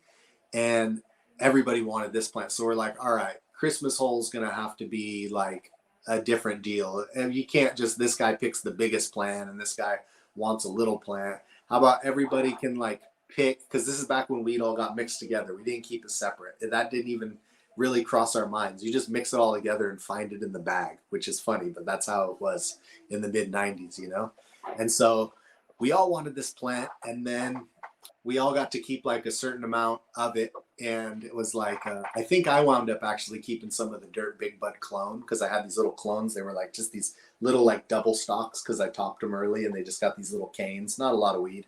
And everybody wanted this plant. So we're like, all right, Christmas hole is going to have to be like a different deal. And you can't just, this guy picks the biggest plant and this guy wants a little plant. How about everybody can like pick, because this is back when weed all got mixed together. We didn't keep it separate. That didn't even really cross our minds. You just mix it all together and find it in the bag, which is funny, but that's how it was in the mid 90s, And so we all wanted this plant, and then we all got to keep like a certain amount of it. And it was like, I think I wound up actually keeping some of the Dirt Big Bud clone, because I had these little clones. They were like just these little like double stalks, because I topped them early and they just got these little canes, not a lot of weed.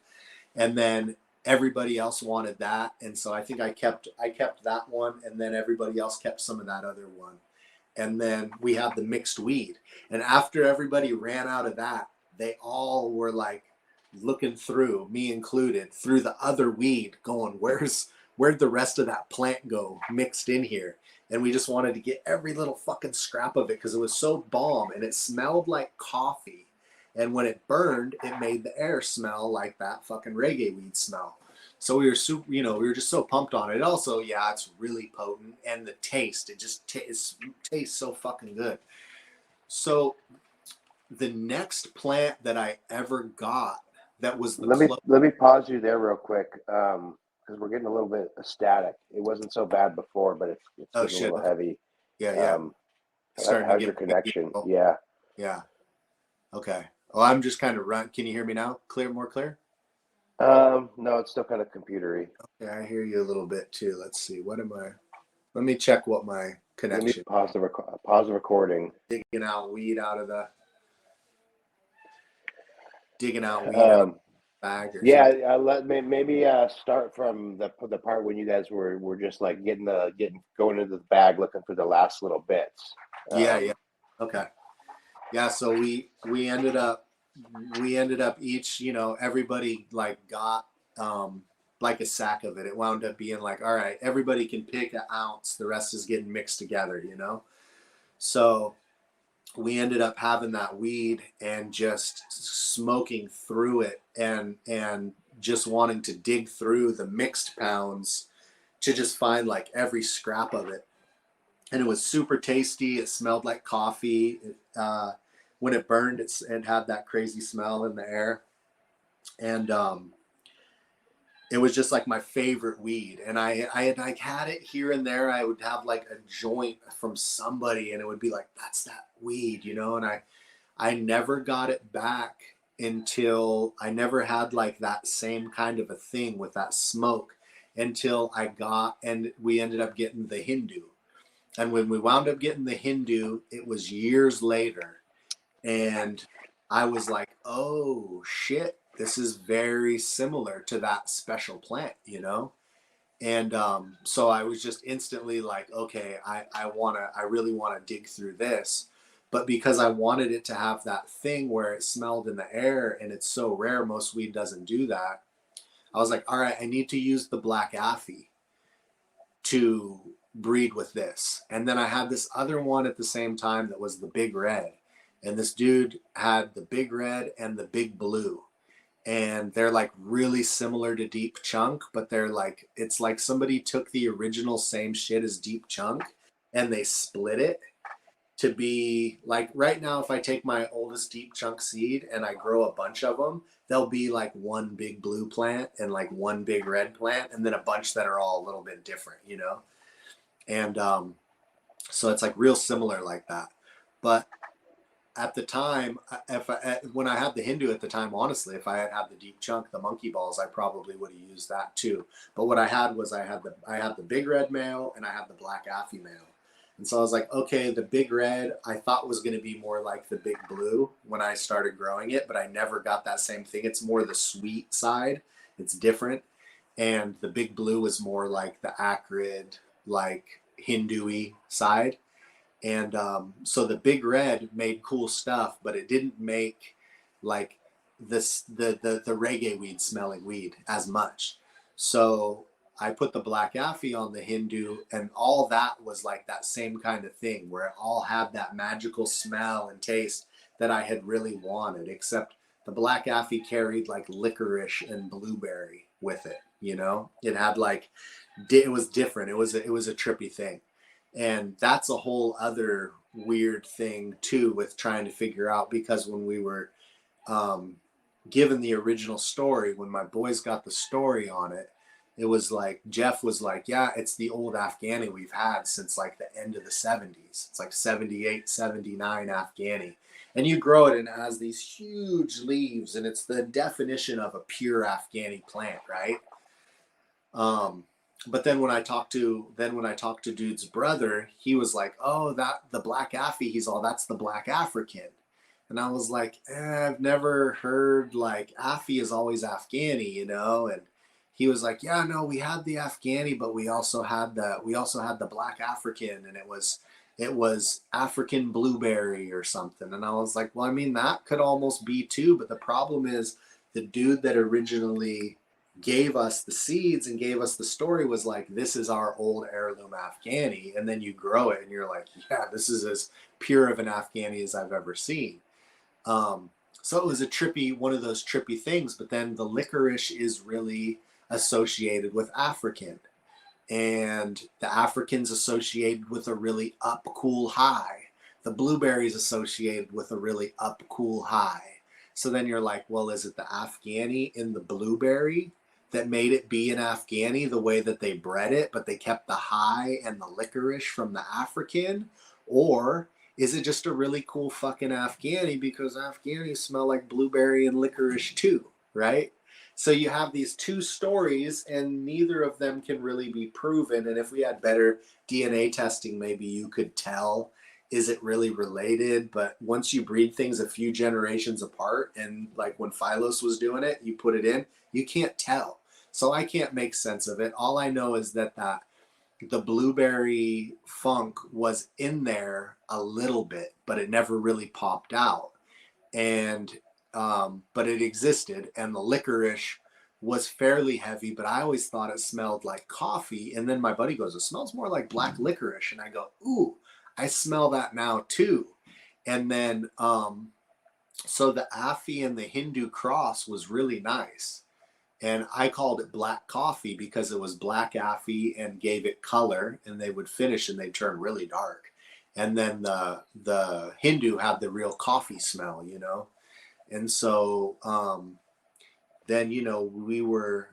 And then everybody else wanted that. And so I think I kept that one, and then everybody else kept some of that other one. And then we had the mixed weed. And after everybody ran out of that, they all were like, looking through, me included, through the other weed, going, where'd the rest of that plant go mixed in here? And we just wanted to get every little fucking scrap of it, because it was so bomb, and it smelled like coffee. And when it burned, it made the air smell like that fucking reggae weed smell. So we were super, we were just so pumped on it. Also, yeah, it's really potent, and the taste, it just tastes so fucking good. So the next plant that I ever got, that was the let me pause you there real quick, because we're getting a little bit of static. It wasn't so bad before, but it's getting a little heavy. Yeah. How's your connection? Yeah. Okay. Oh, I'm just kind of Can you hear me now? More clear? No, it's still kind of computery. Okay, I hear you a little bit too. Let's see. Let me check what my connection. Let me pause the recording. Digging out weed out of the bag. Maybe start from the part when you guys were just like going into the bag looking for the last little bits. Yeah. Okay. Yeah. So we ended up each, everybody like got like a sack of it. It wound up being like, all right, everybody can pick an ounce. The rest is getting mixed together, So we ended up having that weed and just smoking through it, and just wanting to dig through the mixed pounds to just find like every scrap of it. And it was super tasty. It smelled like coffee. When it burned, it had that crazy smell in the air. And it was just like my favorite weed. And I had like had it here and there. I would have like a joint from somebody, and it would be like, that's that weed, and I never got it back until I never had like that same kind of a thing with that smoke until and we ended up getting the Hindu. And when we wound up getting the Hindu, it was years later. And I was like, oh shit, this is very similar to that special plant, you know? And so I was just instantly like, okay, I really wanna dig through this. But because I wanted it to have that thing where it smelled in the air and it's so rare, most weed doesn't do that. I was like, all right, I need to use the black Affy to breed with this. And then I had this other one at the same time that was the big red. And this dude had the big red and the big blue. And they're like really similar to Deep Chunk, but they're like, it's like somebody took the original same shit as Deep Chunk and they split it to be like, right now, if I take my oldest Deep Chunk seed and I grow a bunch of them, they'll be like one big blue plant and like one big red plant, and then a bunch that are all a little bit different, you know? And so it's like real similar like that. But at the time, when I had the Hindu at the time, honestly, if I had had the Deep Chunk, the monkey balls, I probably would have used that too. But what I had was I had the big red male and I had the black Affy male. And so I was like, okay, the big red I thought was going to be more like the big blue when I started growing it, but I never got that same thing. It's more the sweet side. It's different. And the big blue is more like the acrid, like Hindu-y side. And so the big red made cool stuff, but it didn't make like this the reggae weed smelling weed as much. So I put the black Affy on the Hindu, and all that was like that same kind of thing where it all had that magical smell and taste that I had really wanted, except the black Affy carried like licorice and blueberry with it. You know, it had like it was different. It was a trippy thing. And that's a whole other weird thing too with trying to figure out, because when we were um, given the original story, when my boys got the story on it, it was like Jeff was like, yeah, it's the old Afghani we've had since like the end of the 70s. It's like 78, 79 Afghani. And you grow it and it has these huge leaves, and it's the definition of a pure Afghani plant, right? Um, but then when I talked to dude's brother, he was like, "Oh, that the black Affy." He's all, "That's the black African," and I was like, "I've never heard like Affy is always Afghani, you know." And he was like, "Yeah, no, we had the Afghani, but we also had the black African, and it was African blueberry or something." And I was like, "Well, I mean, that could almost be too, but the problem is the dude that originally gave us the seeds and gave us the story was like, this is our old heirloom Afghani." And then you grow it and you're like, yeah, this is as pure of an Afghani as I've ever seen. Um, so it was a trippy, one of those trippy things. But then the licorice is really associated with African, and the African's associated with a really up cool high. The blueberry's associated with a really up cool high. So then you're like, well, is it the Afghani in the blueberry that made it be an Afghani the way that they bred it, but they kept the high and the licorice from the African? Or is it just a really cool fucking Afghani because Afghanis smell like blueberry and licorice too, right? So you have these two stories, and neither of them can really be proven. And if we had better DNA testing, maybe you could tell, is it really related? But once you breed things a few generations apart, and like when Phylos was doing it, you put it in, you can't tell. So I can't make sense of it. All I know is that the blueberry funk was in there a little bit, but it never really popped out. And but it existed, and the licorice was fairly heavy, but I always thought it smelled like coffee. And then my buddy goes, it smells more like black licorice. And I go, ooh, I smell that now too. And then so the Affy and the Hindu cross was really nice. And I called it black coffee because it was black Affy and gave it color, and they would finish and they'd turn really dark. And then the Hindu had the real coffee smell, you know. And so then we were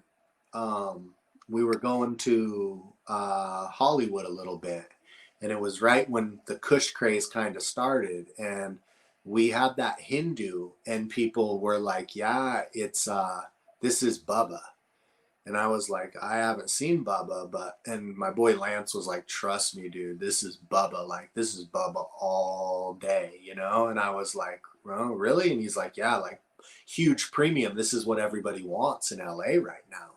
going to Hollywood a little bit, and it was right when the Kush craze kind of started, and we had that Hindu, and people were like, "Yeah, it's this is Bubba," And I was like, I haven't seen Bubba, and my boy Lance was like, trust me, dude, this is Bubba. Like, this is Bubba all day, you know? And I was like, oh, really? And he's like, yeah, like huge premium. This is what everybody wants in LA right now.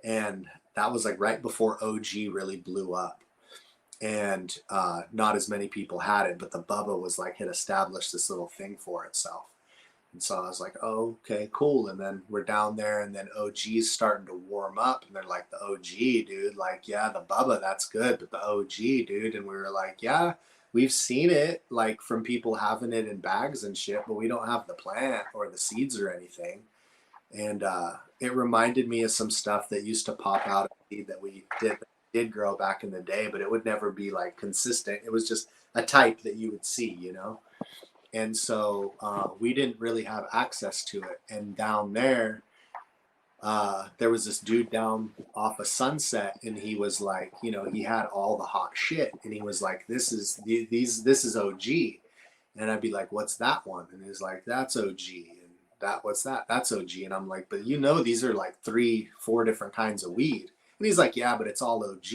And that was like right before OG really blew up. And not as many people had it, but the Bubba was like, had established this little thing for itself. And so I was like, oh, okay, cool. And then we're down there, and then OG's starting to warm up. And they're like, the OG, dude, like, yeah, the Bubba, that's good. But the OG, dude. And we were like, yeah, we've seen it, like, from people having it in bags and shit, but we don't have the plant or the seeds or anything. And it reminded me of some stuff that used to pop out that we did grow back in the day, but it would never be, like, consistent. It was just a type that you would see, you know? And so we didn't really have access to it. And down there, there was this dude down off of Sunset, and he was like, you know, he had all the hot shit, and he was like, this is OG. And I'd be like, what's that one? And he's like, that's OG. And what's that? That's OG. And I'm like, but you know, these are like 3-4 different kinds of weed. And he's like, yeah, but it's all OG.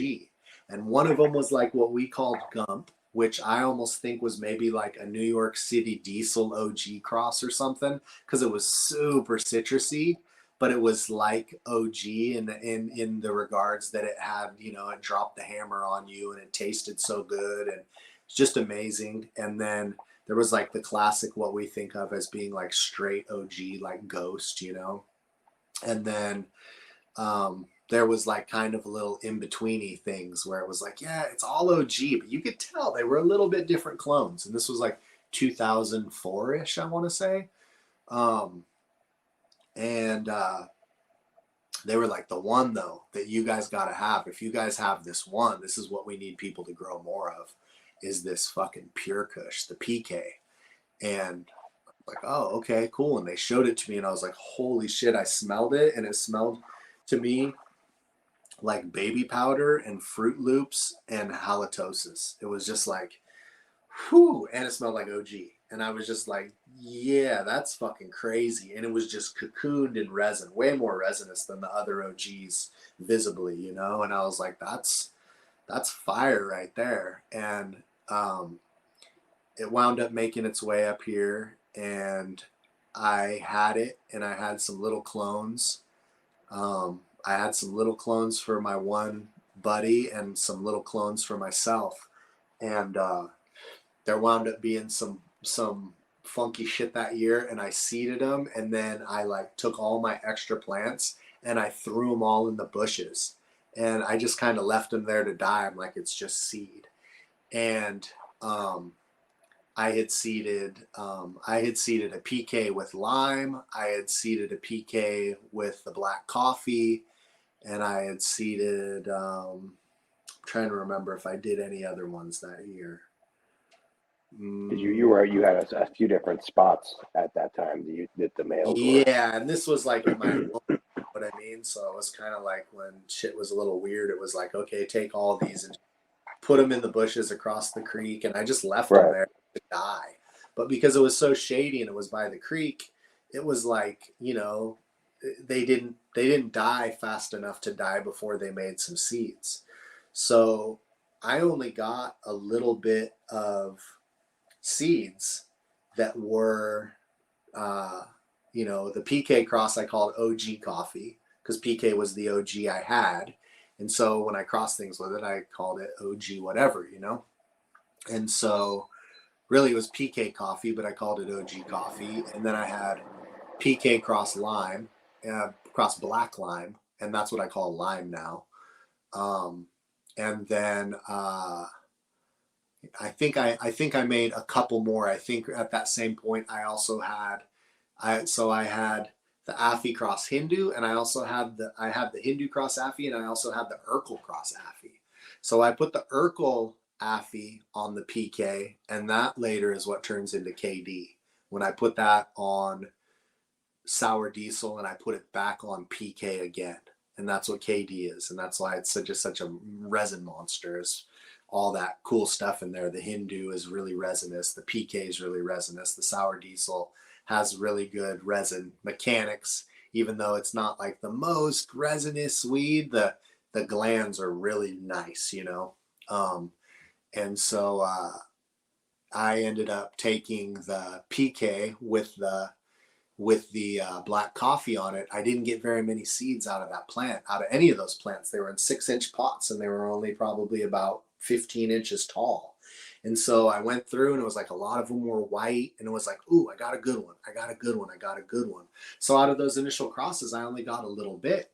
And one of them was like what we called Gump, which I almost think was maybe like a New York City Diesel OG cross or something, because it was super citrusy, but it was like OG in the regards that it had, you know, it dropped the hammer on you and it tasted so good and it's just amazing. And then there was like the classic, what we think of as being like straight OG, like Ghost, you know. And then there was like kind of a little in-betweeny things where it was like, yeah, it's all OG, but you could tell they were a little bit different clones. And this was like 2004-ish, I want to say. And they were like, the one though that you guys got to have, if you guys have this one, this is what we need people to grow more of, is this fucking Pure Kush, the PK. And like, oh, okay, cool. And they showed it to me, and I was like, holy shit, I smelled it, and it smelled to me like baby powder and Fruit Loops and halitosis. It was just like, whew, and it smelled like OG. And I was just like, yeah, that's fucking crazy. And it was just cocooned in resin, way more resinous than the other OGs visibly, you know? And I was like, that's fire right there. And it wound up making its way up here, and I had it, and I had some little clones. I had some little clones for my one buddy and some little clones for myself. And there wound up being some funky shit that year, and I seeded them, and then I like took all my extra plants and I threw them all in the bushes, and I just kind of left them there to die. I'm like, it's just seed. And I had seeded a PK with lime. I had seeded a PK with the black coffee, and I had seeded. I'm trying to remember if I did any other ones that year. You had a few different spots at that time that you did the males were. Yeah, and this was like in my home, you know what I mean? So it was kind of like when shit was a little weird. It was like, okay, take all these and put them in the bushes across the creek, and I just left them there to die. But because it was so shady and it was by the creek, it was like, you know, they didn't die fast enough to die before they made some seeds. So I only got a little bit of seeds that were, you know, the PK cross I called OG coffee because PK was the OG I had. And so when I crossed things with it, I called it OG whatever, you know? And so really it was PK coffee, but I called it OG coffee. And then I had PK cross lime, cross black lime, and that's what I call lime now. And then I think I made a couple more. I think at that same point I also had I had the Affy cross Hindu, and I also had the Hindu cross Affy, and I also had the Urkel cross Affy. So I put the Urkel Affy on the PK, and that later is what turns into KD. When I put that on sour diesel and I put it back on PK again, and that's what KD is, and that's why it's such a resin monster. Is all that cool stuff in there. The Hindu is really resinous. The PK is really resinous. The sour diesel has really good resin mechanics even though it's not like the most resinous weed, the glands are really nice, you know. And so I ended up taking the PK with the black coffee on it. I didn't get very many seeds out of that plant, out of any of those plants. They were in 6-inch pots and they were only probably about 15 inches tall. And so I went through and it was like a lot of them were white and it was like, ooh, I got a good one. I got a good one. I got a good one. So out of those initial crosses, I only got a little bit.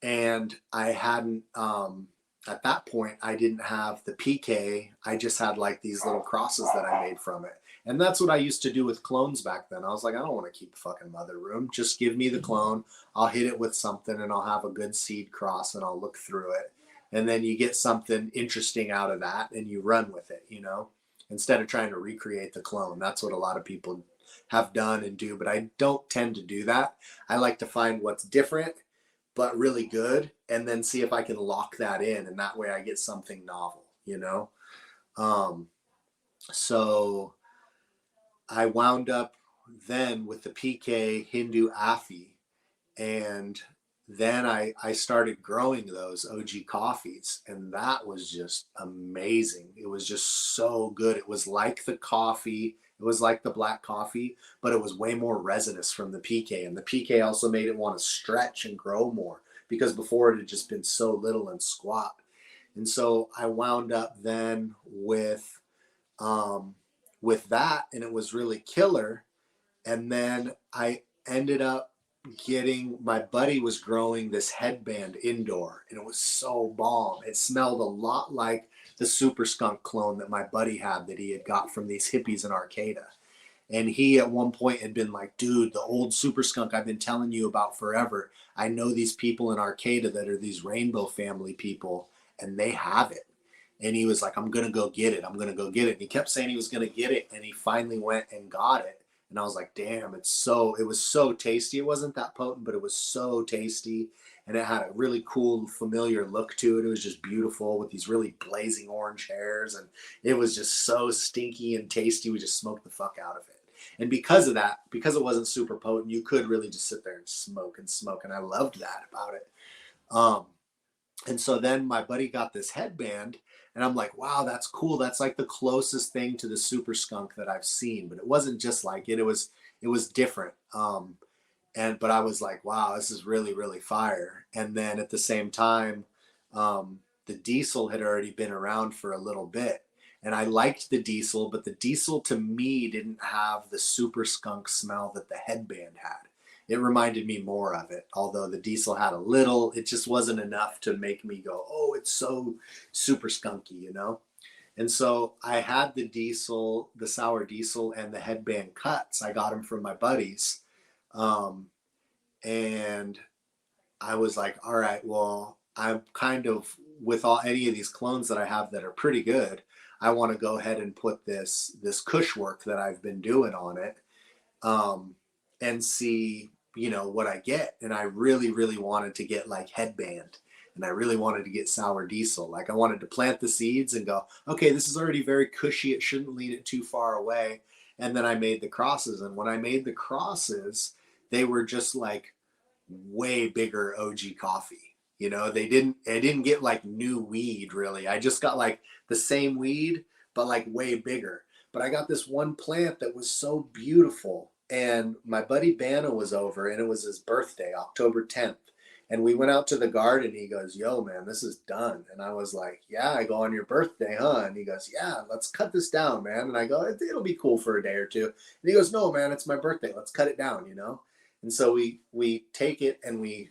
And I hadn't, at that point, I didn't have the PK. I just had like these little crosses that I made from it. And that's what I used to do with clones back then. I was like, I don't want to keep the fucking mother room. Just give me the clone. I'll hit it with something and I'll have a good seed cross and I'll look through it. And then you get something interesting out of that and you run with it, you know, instead of trying to recreate the clone. That's what a lot of people have done and do, but I don't tend to do that. I like to find what's different but really good and then see if I can lock that in, and that way I get something novel, you know. So I wound up then with the PK Hindu Afi, and then I started growing those OG coffees, and that was just amazing. It was just so good. It was like the coffee, it was like the black coffee, but it was way more resinous from the PK. And the PK also made it want to stretch and grow more because before it had just been so little and squat. And so I wound up then with that, and it was really killer. And then I ended up getting, my buddy was growing this headband indoor and it was so bomb. It smelled a lot like the super skunk clone that my buddy had that he had got from these hippies in Arcata. And he at one point had been like, dude, the old super skunk I've been telling you about forever. I know these people in Arcata that are these rainbow family people and they have it. And he was like, I'm going to go get it. I'm going to go get it. And he kept saying he was going to get it. And he finally went and got it. And I was like, damn, it was so tasty. It wasn't that potent, but it was so tasty. And it had a really cool, familiar look to it. It was just beautiful with these really blazing orange hairs. And it was just so stinky and tasty. We just smoked the fuck out of it. And because of that, because it wasn't super potent, you could really just sit there and smoke and smoke. And I loved that about it. And so then my buddy got this headband and I'm like, wow, that's cool. That's like the closest thing to the super skunk that I've seen, but it wasn't just like it. It was different. But I was like, wow, this is really, really fire. And then at the same time, the diesel had already been around for a little bit. And I liked the diesel, but the diesel to me didn't have the super skunk smell that the headband had. It reminded me more of it, although the diesel had a little, it just wasn't enough to make me go, oh, it's so super skunky, you know? And so I had the diesel, the sour diesel, and the headband cuts. I got them from my buddies. And I was like, all right, well, I'm kind of, with any of these clones that I have that are pretty good, I want to go ahead and put this Kush work that I've been doing on it, and see, you know, what I get. And I really, really wanted to get like headband, and I really wanted to get sour diesel. Like I wanted to plant the seeds and go, okay, this is already very cushy. It shouldn't lead it too far away. And then I made the crosses. And when I made the crosses, they were just like way bigger OG coffee. You know, I didn't get like new weed really. I just got like the same weed, but like way bigger. But I got this one plant that was so beautiful. And my buddy Banna was over and it was his birthday, October 10th. And we went out to the garden. He goes, yo, man, this is done. And I was like, yeah. I go, on your birthday, huh? And he goes, yeah, let's cut this down, man. And I go, it'll be cool for a day or two. And he goes, no, man, it's my birthday. Let's cut it down, you know? And so we take it and we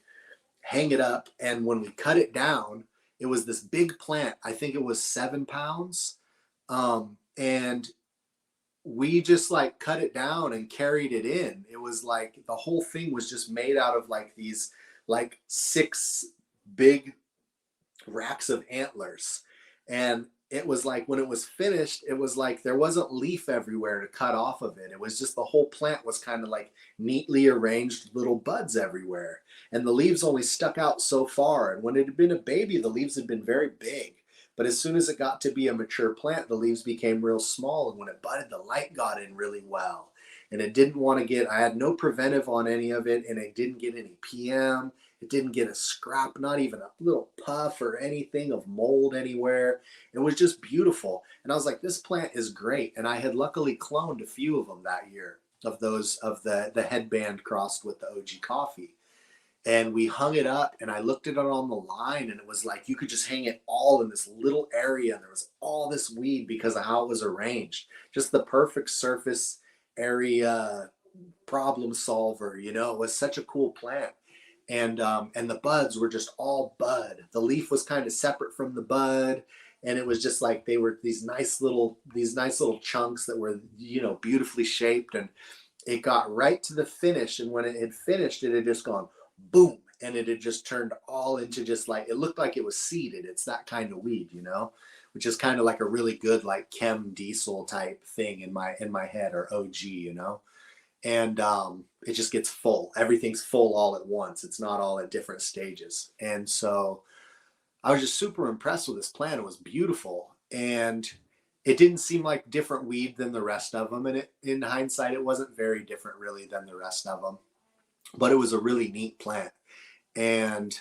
hang it up. And when we cut it down, it was this big plant. I think it was 7 pounds. And we just like cut it down and carried it in. It was like the whole thing was just made out of like these like 6 big racks of antlers. And it was like when it was finished, it was like there wasn't leaf everywhere to cut off of it. It was just the whole plant was kind of like neatly arranged little buds everywhere. And the leaves only stuck out so far. And when it had been a baby, the leaves had been very big. But as soon as it got to be a mature plant, the leaves became real small. And when it budded, the light got in really well. and it didn't want to get, I had no preventive on any of it, and it didn't get any PM. It didn't get a scrap, not even a little puff or anything of mold anywhere. It was just beautiful. And I was like, this plant is great. And I had luckily cloned a few of them that year, of those, of the headband crossed with the OG coffee. And we hung it up, and I looked at it on the line, and it was like you could just hang it all in this little area, and there was all this weed because of how it was arranged. Just the perfect surface area problem solver, you know. It was such a cool plant. And the buds were just all bud. The leaf was kind of separate from the bud, and it was just like they were these nice little chunks that were, you know, beautifully shaped. And it got right to the finish, and when it had finished, it had just gone boom, and it had just turned all into just like, it looked like it was seeded. It's that kind of weed, you know, which is kind of like a really good like chem diesel type thing in my head, or OG, you know. And it just gets full. Everything's full all at once. It's not all at different stages. And so I was just super impressed with this plant. It was beautiful, and it didn't seem like different weed than the rest of them. And in hindsight, it wasn't very different really than the rest of them, but it was a really neat plant. And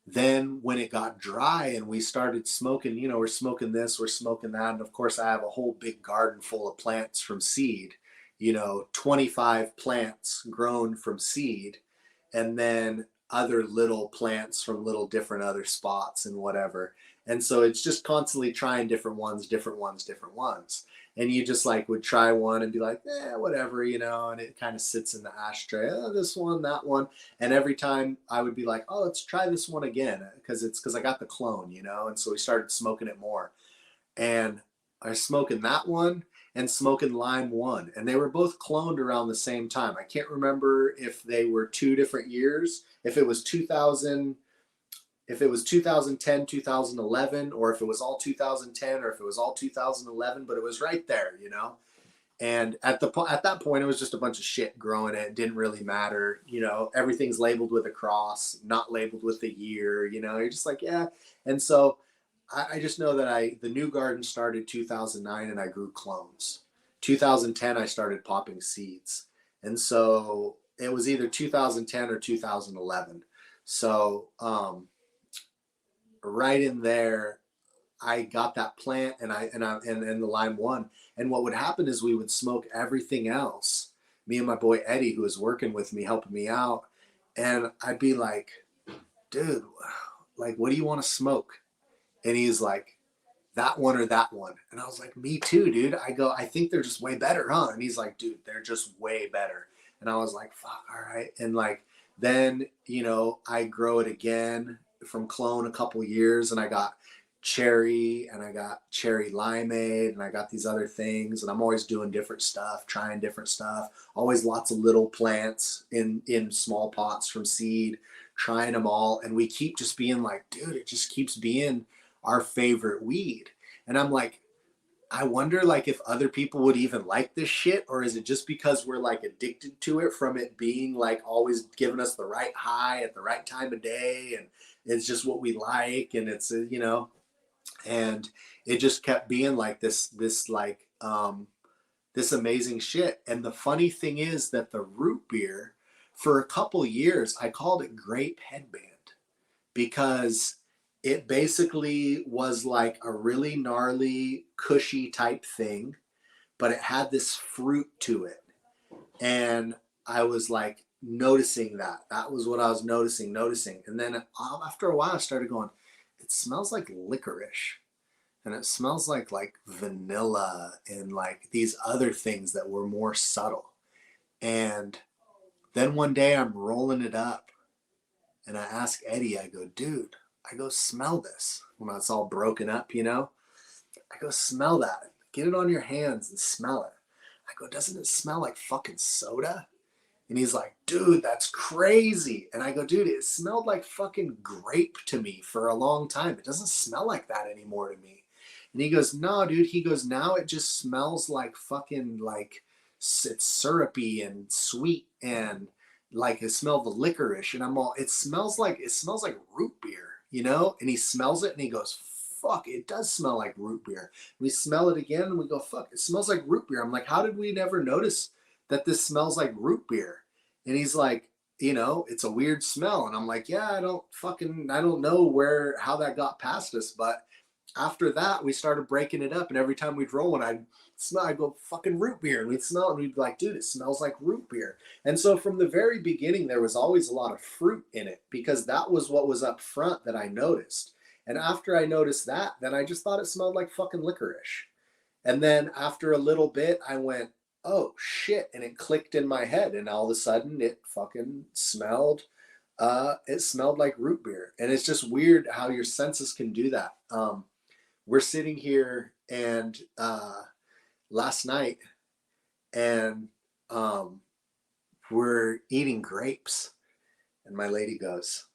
then when it got dry and we started smoking, you know, we're smoking this, we're smoking that. And of course, I have a whole big garden full of plants from seed, you know, 25 plants grown from seed, and then other little plants from little different other spots and whatever. And so it's just constantly trying different ones, different ones, different ones. And you just like would try one and be like, whatever, you know, and it kind of sits in the ashtray. Oh, this one, that one. And every time I would be like, oh, let's try this one again, because I got the clone, you know. And so we started smoking it more. And I was smoking that one and smoking Lime One. And they were both cloned around the same time. I can't remember if they were 2 different years, if it was 2010, 2011, or if it was all 2010, or if it was all 2011, but it was right there, you know. And at that point, it was just a bunch of shit growing. It didn't really matter, you know. Everything's labeled with a cross, not labeled with the year, you know. You're just like, yeah. And so I just know that the new garden started 2009, and I grew clones. 2010, I started popping seeds, and so it was either 2010 or 2011. So right in there, I got that plant, and the Lime One. And what would happen is we would smoke everything else. Me and my boy Eddie, who was working with me, helping me out, and I'd be like, dude, like, what do you want to smoke? And he's like, that one or that one. And I was like, me too, dude. I go, I think they're just way better, huh? And he's like, dude, they're just way better. And I was like, fuck, all right. And like, then, you know, I grow it again from clone a couple years, and I got cherry, and I got cherry limeade, and I got these other things. And I'm always doing different stuff, trying different stuff, always lots of little plants in small pots from seed, trying them all. And we keep just being like, dude, it just keeps being our favorite weed. And I'm like, I wonder like if other people would even like this shit, or is it just because we're like addicted to it from it being like always giving us the right high at the right time of day, and it's just what we like, and it's you know. And it just kept being like this like this amazing shit. And the funny thing is that the root beer, for a couple years, I called it grape headband, because it basically was like a really gnarly, cushy type thing, but it had this fruit to it. And I was like noticing that. That was what I was noticing. And then after a while, I started going, it smells like licorice. And it smells like vanilla and like these other things that were more subtle. And then one day I'm rolling it up, and I ask Eddie, I go, dude, I go, smell this. When it's all broken up, you know, I go, smell that. Get it on your hands and smell it. I go, doesn't it smell like fucking soda? And he's like, dude, that's crazy. And I go, dude, it smelled like fucking grape to me for a long time. It doesn't smell like that anymore to me. And he goes, no, dude. He goes, now it just smells like fucking like it's syrupy and sweet, and like I smell the licorice. And I'm all, it smells like root beer, you know? And he smells it and he goes, fuck, it does smell like root beer. We smell it again and we go, fuck, it smells like root beer. I'm like, how did we never notice that this smells like root beer? And he's like, it's a weird smell. And I'm like, yeah, I don't know how that got past us. But after that, we started breaking it up. And every time we'd roll one, I'd go, fucking root beer. And we'd smell it and we'd be like, dude, it smells like root beer. And so from the very beginning, there was always a lot of fruit in it because that was what was up front that I noticed. And after I noticed that, then I just thought it smelled like fucking licorice. And then after a little bit, I went, oh shit. And it clicked in my head. And all of a sudden it fucking smelled like root beer. And it's just weird how your senses can do that. We're sitting here and last night and we're eating grapes. And my lady goes,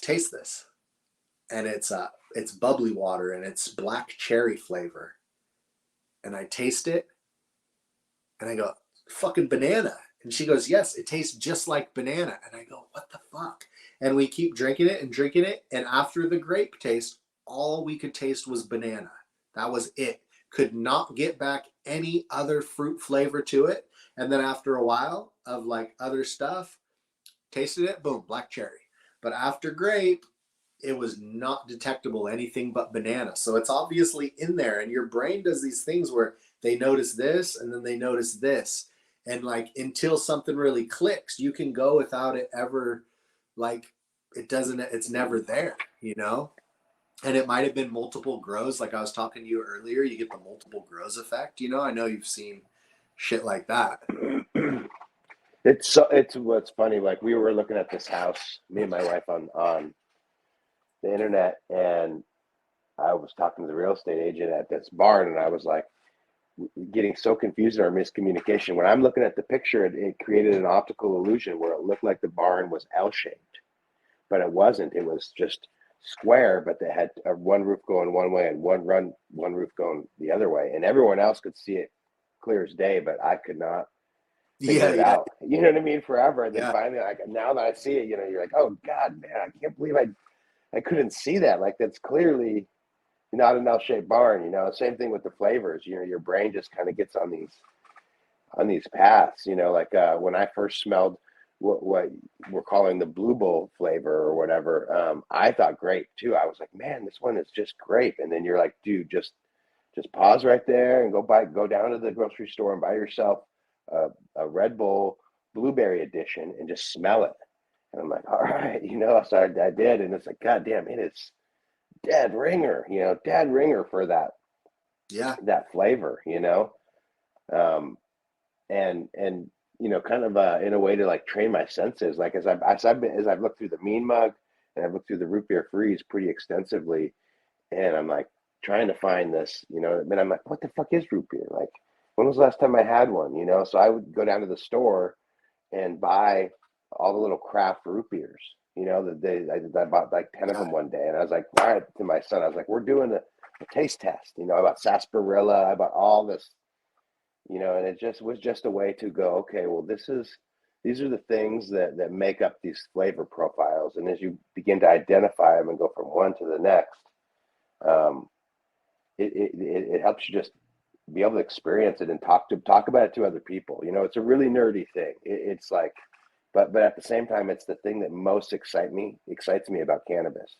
taste this. And it's bubbly water and it's black cherry flavor. And I taste it and I go, fucking banana. And she goes, yes, it tastes just like banana. And I go, what the fuck? And we keep drinking it and drinking it. And after the grape taste, all we could taste was banana. That was it. Could not get back any other fruit flavor to it. And then after a while of like other stuff, tasted it, boom, black cherry. But after grape, it was not detectable anything but banana. So it's obviously in there. And your brain does these things where they notice this and then they notice this. And like until something really clicks, you can go without it ever, like it's never there, And it might have been multiple grows. Like I was talking to you earlier, you get the multiple grows effect, I know you've seen shit like that. It's what's funny. Like we were looking at this house, me and my wife on the internet, and I was talking to the real estate agent at this barn, and I was like getting so confused in our miscommunication. When I'm looking at the picture, it created an optical illusion where it looked like the barn was L-shaped, but it wasn't. It was just square, but they had one roof going one way and one roof going the other way, and everyone else could see it clear as day, but I could not figure it out. You know what I mean? Forever. And then finally, like now that I see it, you're like, oh God, man, I can't believe I couldn't see that. Like that's clearly not an L-shaped barn. Same thing with the flavors. Your brain just kind of gets on these paths. Like when I first smelled what we're calling the Blue Bull flavor or whatever, I thought grape too. I was like, man, this one is just grape. And then you're like, dude, just pause right there and go down to the grocery store and buy yourself a Red Bull blueberry edition and just smell it. And I'm like, all right, so I did, and it's like, God damn, it is dead ringer, for that, that flavor, and kind of in a way to like train my senses, like as I've looked through the Mean Mug and I've looked through the Root Beer Freeze pretty extensively, and I'm like trying to find this, and I'm like, what the fuck is root beer? Like, when was the last time I had one? So I would go down to the store and buy all the little craft root beers. I bought like 10 of them one day, and I was like, all right, to my son, I was like, we're doing a taste test. I bought sarsaparilla, I bought all this, and it just was just a way to go, okay, well, these are the things that make up these flavor profiles. And as you begin to identify them and go from one to the next, it helps you just be able to experience it and talk about it to other people. It's a really nerdy thing. It's like, but at the same time, it's the thing that most excites me about cannabis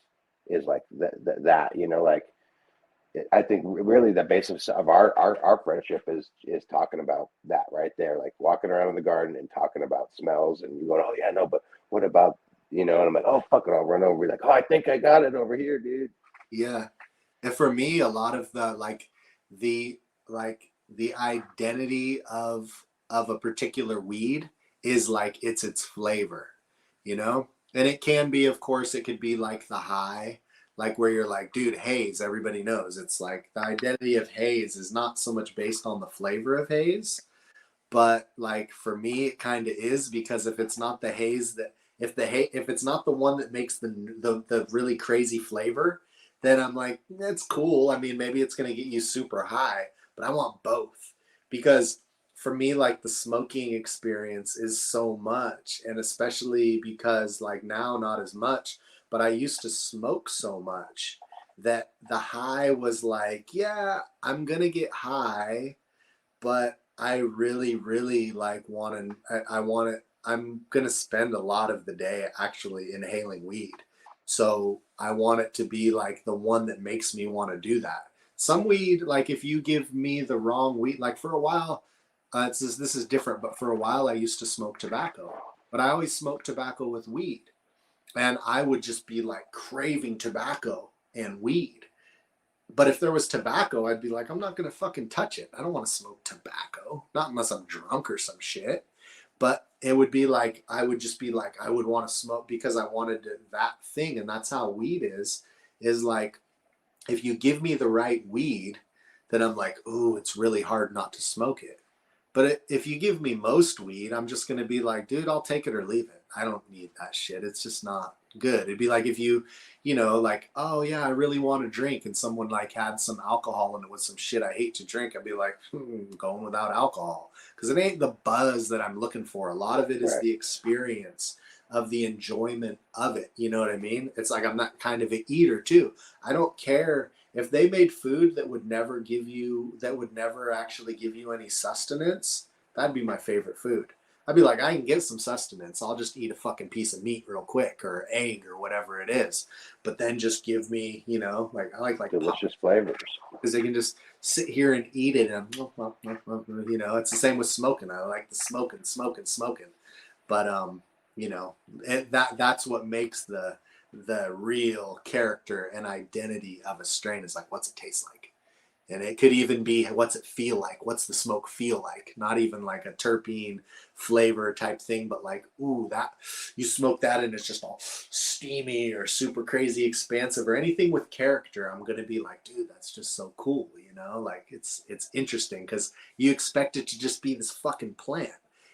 is like that, like I think really the basis of our friendship is talking about that right there, like walking around in the garden and talking about smells, and you go, oh yeah, no, but what about, and I'm like, oh fuck it, I'll run over, like, oh, I think I got it over here, dude. Yeah. And for me, a lot of the identity of a particular weed is like its flavor, and it can be, of course, it could be like the high, like where you're like, dude, haze, everybody knows. It's like the identity of haze is not so much based on the flavor of haze, but like for me it kind of is, because if it's not the haze that if it's not the one that makes the really crazy flavor, then I'm like, that's cool. I mean, maybe it's going to get you super high, but I want both, because for me, like the smoking experience is so much, and especially because like now not as much, but I used to smoke so much that the high was like, yeah, I'm going to get high, but I really, really like want to, I want to, I'm going to spend a lot of the day actually inhaling weed. So I want it to be like the one that makes me want to do that. Some weed, like if you give me the wrong weed, like for a while, this is different, but for a while I used to smoke tobacco, but I always smoked tobacco with weed. And I would just be like craving tobacco and weed. But if there was tobacco, I'd be like, I'm not gonna fucking touch it. I don't want to smoke tobacco, not unless I'm drunk or some shit. But it would be like I would just be like I would want to smoke because I wanted that thing, and that's how weed is. Is like if you give me the right weed, then I'm like, ooh, it's really hard not to smoke it. But if you give me most weed, I'm just gonna be like, dude, I'll take it or leave it. I don't need that shit. It's just not good. It'd be like if you know, like, oh yeah, I really want to drink, and someone like had some alcohol and it was some shit I hate to drink. I'd be like, going without alcohol because it ain't the buzz that I'm looking for. A lot of it is Right. the experience of the enjoyment of it. You know what I mean? It's like I'm not kind of an eater too. I don't care if they made food that would never actually give you any sustenance. That'd be my favorite food. I'd be like, I can get some sustenance. I'll just eat a fucking piece of meat real quick or egg or whatever it is. But then just give me, you know, like I like pop Delicious flavors. because they can just sit here and eat it and you know, it's the same with smoking. I like the smoking. But you know, that's what makes the real character and identity of a strain is like what's it taste like, and it could even be what's it feel like, what's the smoke feel like, not even like a terpene flavor type thing, but like, ooh, that you smoke that and it's just all steamy or super crazy expansive or anything with character. I'm gonna be like, dude, that's just so cool, you know, like it's interesting because you expect it to just be this fucking plant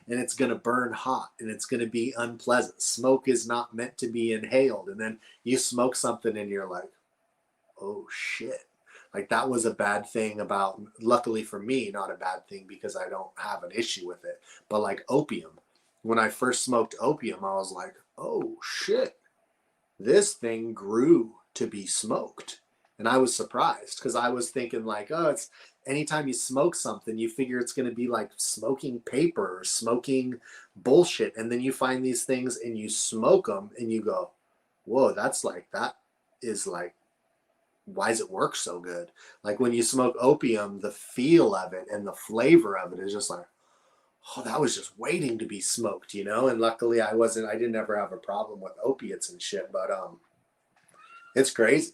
and it's going to burn hot and it's going to be unpleasant. Smoke is not meant to be inhaled. And then you smoke something and you're like, oh shit. Like that was a bad thing about, luckily for me, not a bad thing because I don't have an issue with it. But like opium, when I first smoked opium, I was like, oh shit, this thing grew to be smoked. And I was surprised because I was thinking like, oh, it's anytime you smoke something, you figure it's going to be like smoking paper or smoking bullshit. And then you find these things and you smoke them and you go, whoa, that is like, why does it work so good? Like when you smoke opium, the feel of it and the flavor of it is just like, oh, that was just waiting to be smoked, you know? And luckily I didn't ever have a problem with opiates and shit, but it's crazy.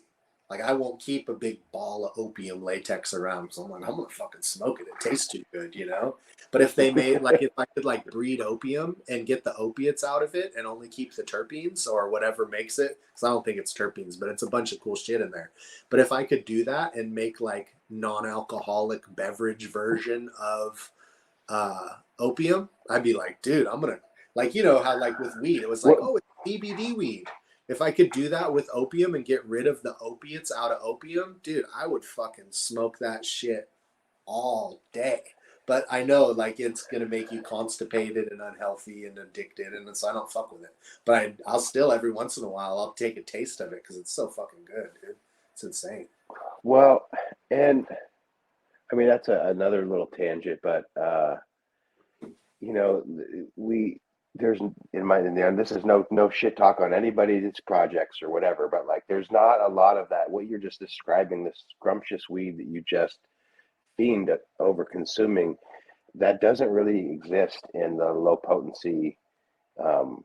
Like I won't keep a big ball of opium latex around. So I'm like, I'm gonna fucking smoke it. It tastes too good, you know. But if they made like if I could like breed opium and get the opiates out of it and only keep the terpenes or whatever makes it, because I don't think it's terpenes, but it's a bunch of cool shit in there. But if I could do that and make like non-alcoholic beverage version of opium, I'd be like, dude, I'm gonna like you know how like with weed, it was like, Well, oh, it's CBD weed. If I could do that with opium and get rid of the opiates out of opium, dude, I would fucking smoke that shit all day. But I know like it's gonna make you constipated and unhealthy and addicted, and so I don't fuck with it. But I'll still every once in a while I'll take a taste of it because it's so fucking good, dude. It's insane. well, and I mean that's another little tangent, but you know, we there's in my and this is no shit talk on anybody's projects or whatever, but like there's not a lot of that. What you're just describing, this scrumptious weed that you just fiend over consuming, that doesn't really exist in the low potency um,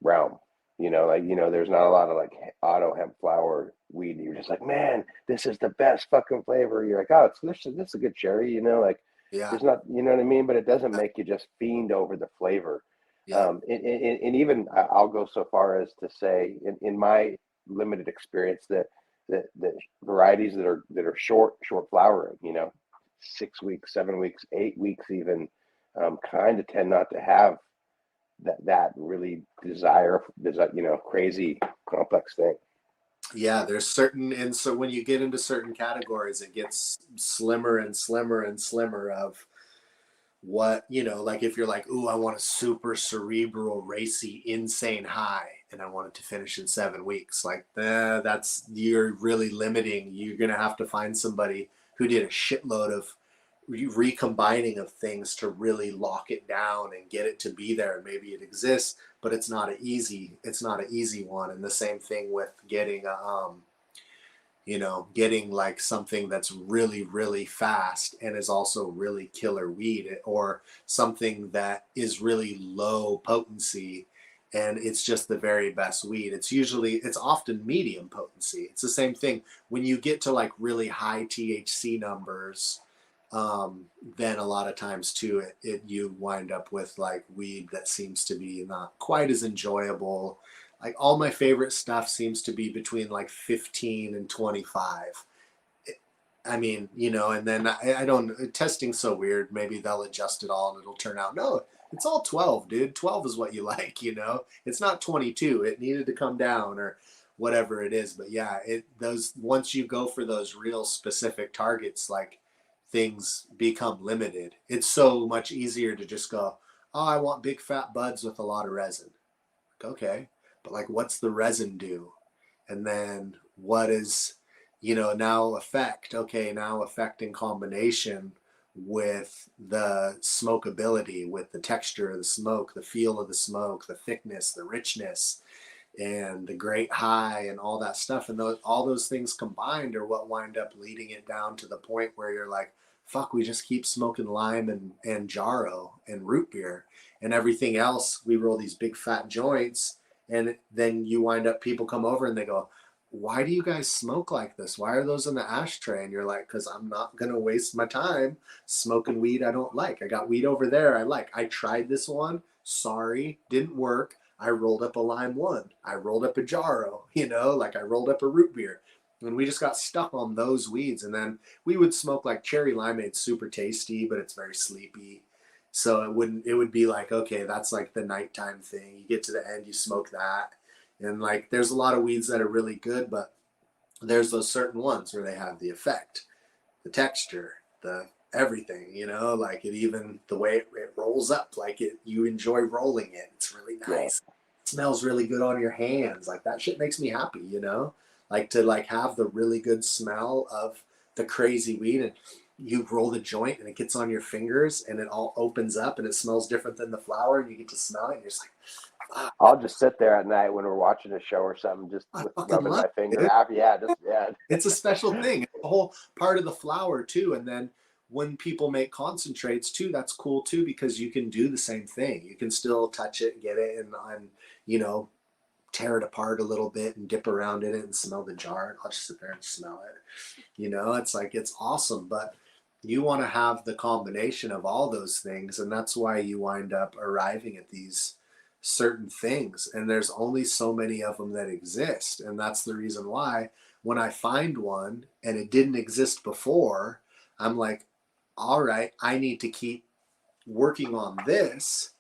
realm. Like there's not a lot of like auto hemp flower weed. You're just like, man, this is the best fucking flavor. You're like, oh, this is a good cherry. Like Yeah, there's not, you know what I mean. But it doesn't make you just fiend over the flavor. yeah, And even I'll go so far as to say, in my limited experience, that the varieties that are short flowering, 6 weeks, 7 weeks, 8 weeks, even kind of tend not to have that really crazy complex thing. yeah. There's certain, and so when you get into certain categories, it gets slimmer and slimmer and slimmer of what, you know, like if you're like, ooh, I want a super cerebral, racy, insane high, and I want it to finish in 7 weeks, like, that's, you're really limiting. You're going to have to find somebody who did a shitload of recombining of things to really lock it down and get it to be there. And maybe it exists, but it's not an easy one. And the same thing with getting you know, getting like something that's really, really fast and is also really killer weed, or something that is really low potency and it's just the very best weed. It's often medium potency. It's the same thing when you get to like really high THC numbers. Then a lot of times too, you wind up with like weed that seems to be not quite as enjoyable. Like all my favorite stuff seems to be between like 15 and 25. I mean, you know, and then I don't, testing's so weird. Maybe they'll adjust it all and it'll turn out, no, it's all 12, dude. 12 is what you like, you know? It's not 22. It needed to come down or whatever it is. But yeah, once you go for those real specific targets, like things become limited. It's so much easier to just go, oh, I want big fat buds with a lot of resin. Okay, but like what's the resin do? And then what is, you know, now effect? Okay, now effect in combination with the smokability, with the texture of the smoke, the feel of the smoke, the thickness, the richness, and the great high and all that stuff. And all those things combined are what wind up leading it down to the point where you're like, fuck, we just keep smoking lime and jarro and root beer, and everything else we roll these big fat joints. And then you wind up, people come over and they go, why do you guys smoke like this? Why are those in the ashtray? And you're like, because I'm not going to waste my time smoking weed I don't like. I got weed over there I like. I tried this one. Sorry, didn't work. I rolled up a lime one. I rolled up a jarro, you know, like I rolled up a root beer. And we just got stuck on those weeds. And then we would smoke like cherry limeade, super tasty, but it's very sleepy. So it would be like, okay, that's like the nighttime thing. You get to the end, you smoke that. And like, there's a lot of weeds that are really good, but there's those certain ones where they have the effect, the texture, the everything, you know, like it, even the way it rolls up, like you enjoy rolling it. It's really Yeah. nice. It smells really good on your hands. Like that shit makes me happy, you know, like to like have the really good smell of the crazy weed, and you roll the joint and it gets on your fingers and it all opens up and it smells different than the flower and you get to smell it and you're just like, ah, I'll just sit there at night when we're watching a show or something, just I with fucking rubbing love my it, finger dude. out. Yeah, just yeah. It's a special thing. It's a whole part of the flower too. And then when people make concentrates too, that's cool too, because you can do the same thing. You can still touch it, get it, and you know, tear it apart a little bit and dip around in it and smell the jar. I'll just sit there and smell it. You know, it's like it's awesome, but you want to have the combination of all those things, and that's why you wind up arriving at these certain things. And there's only so many of them that exist, and that's the reason why when I find one and it didn't exist before, I'm like, all right, I need to keep working on this.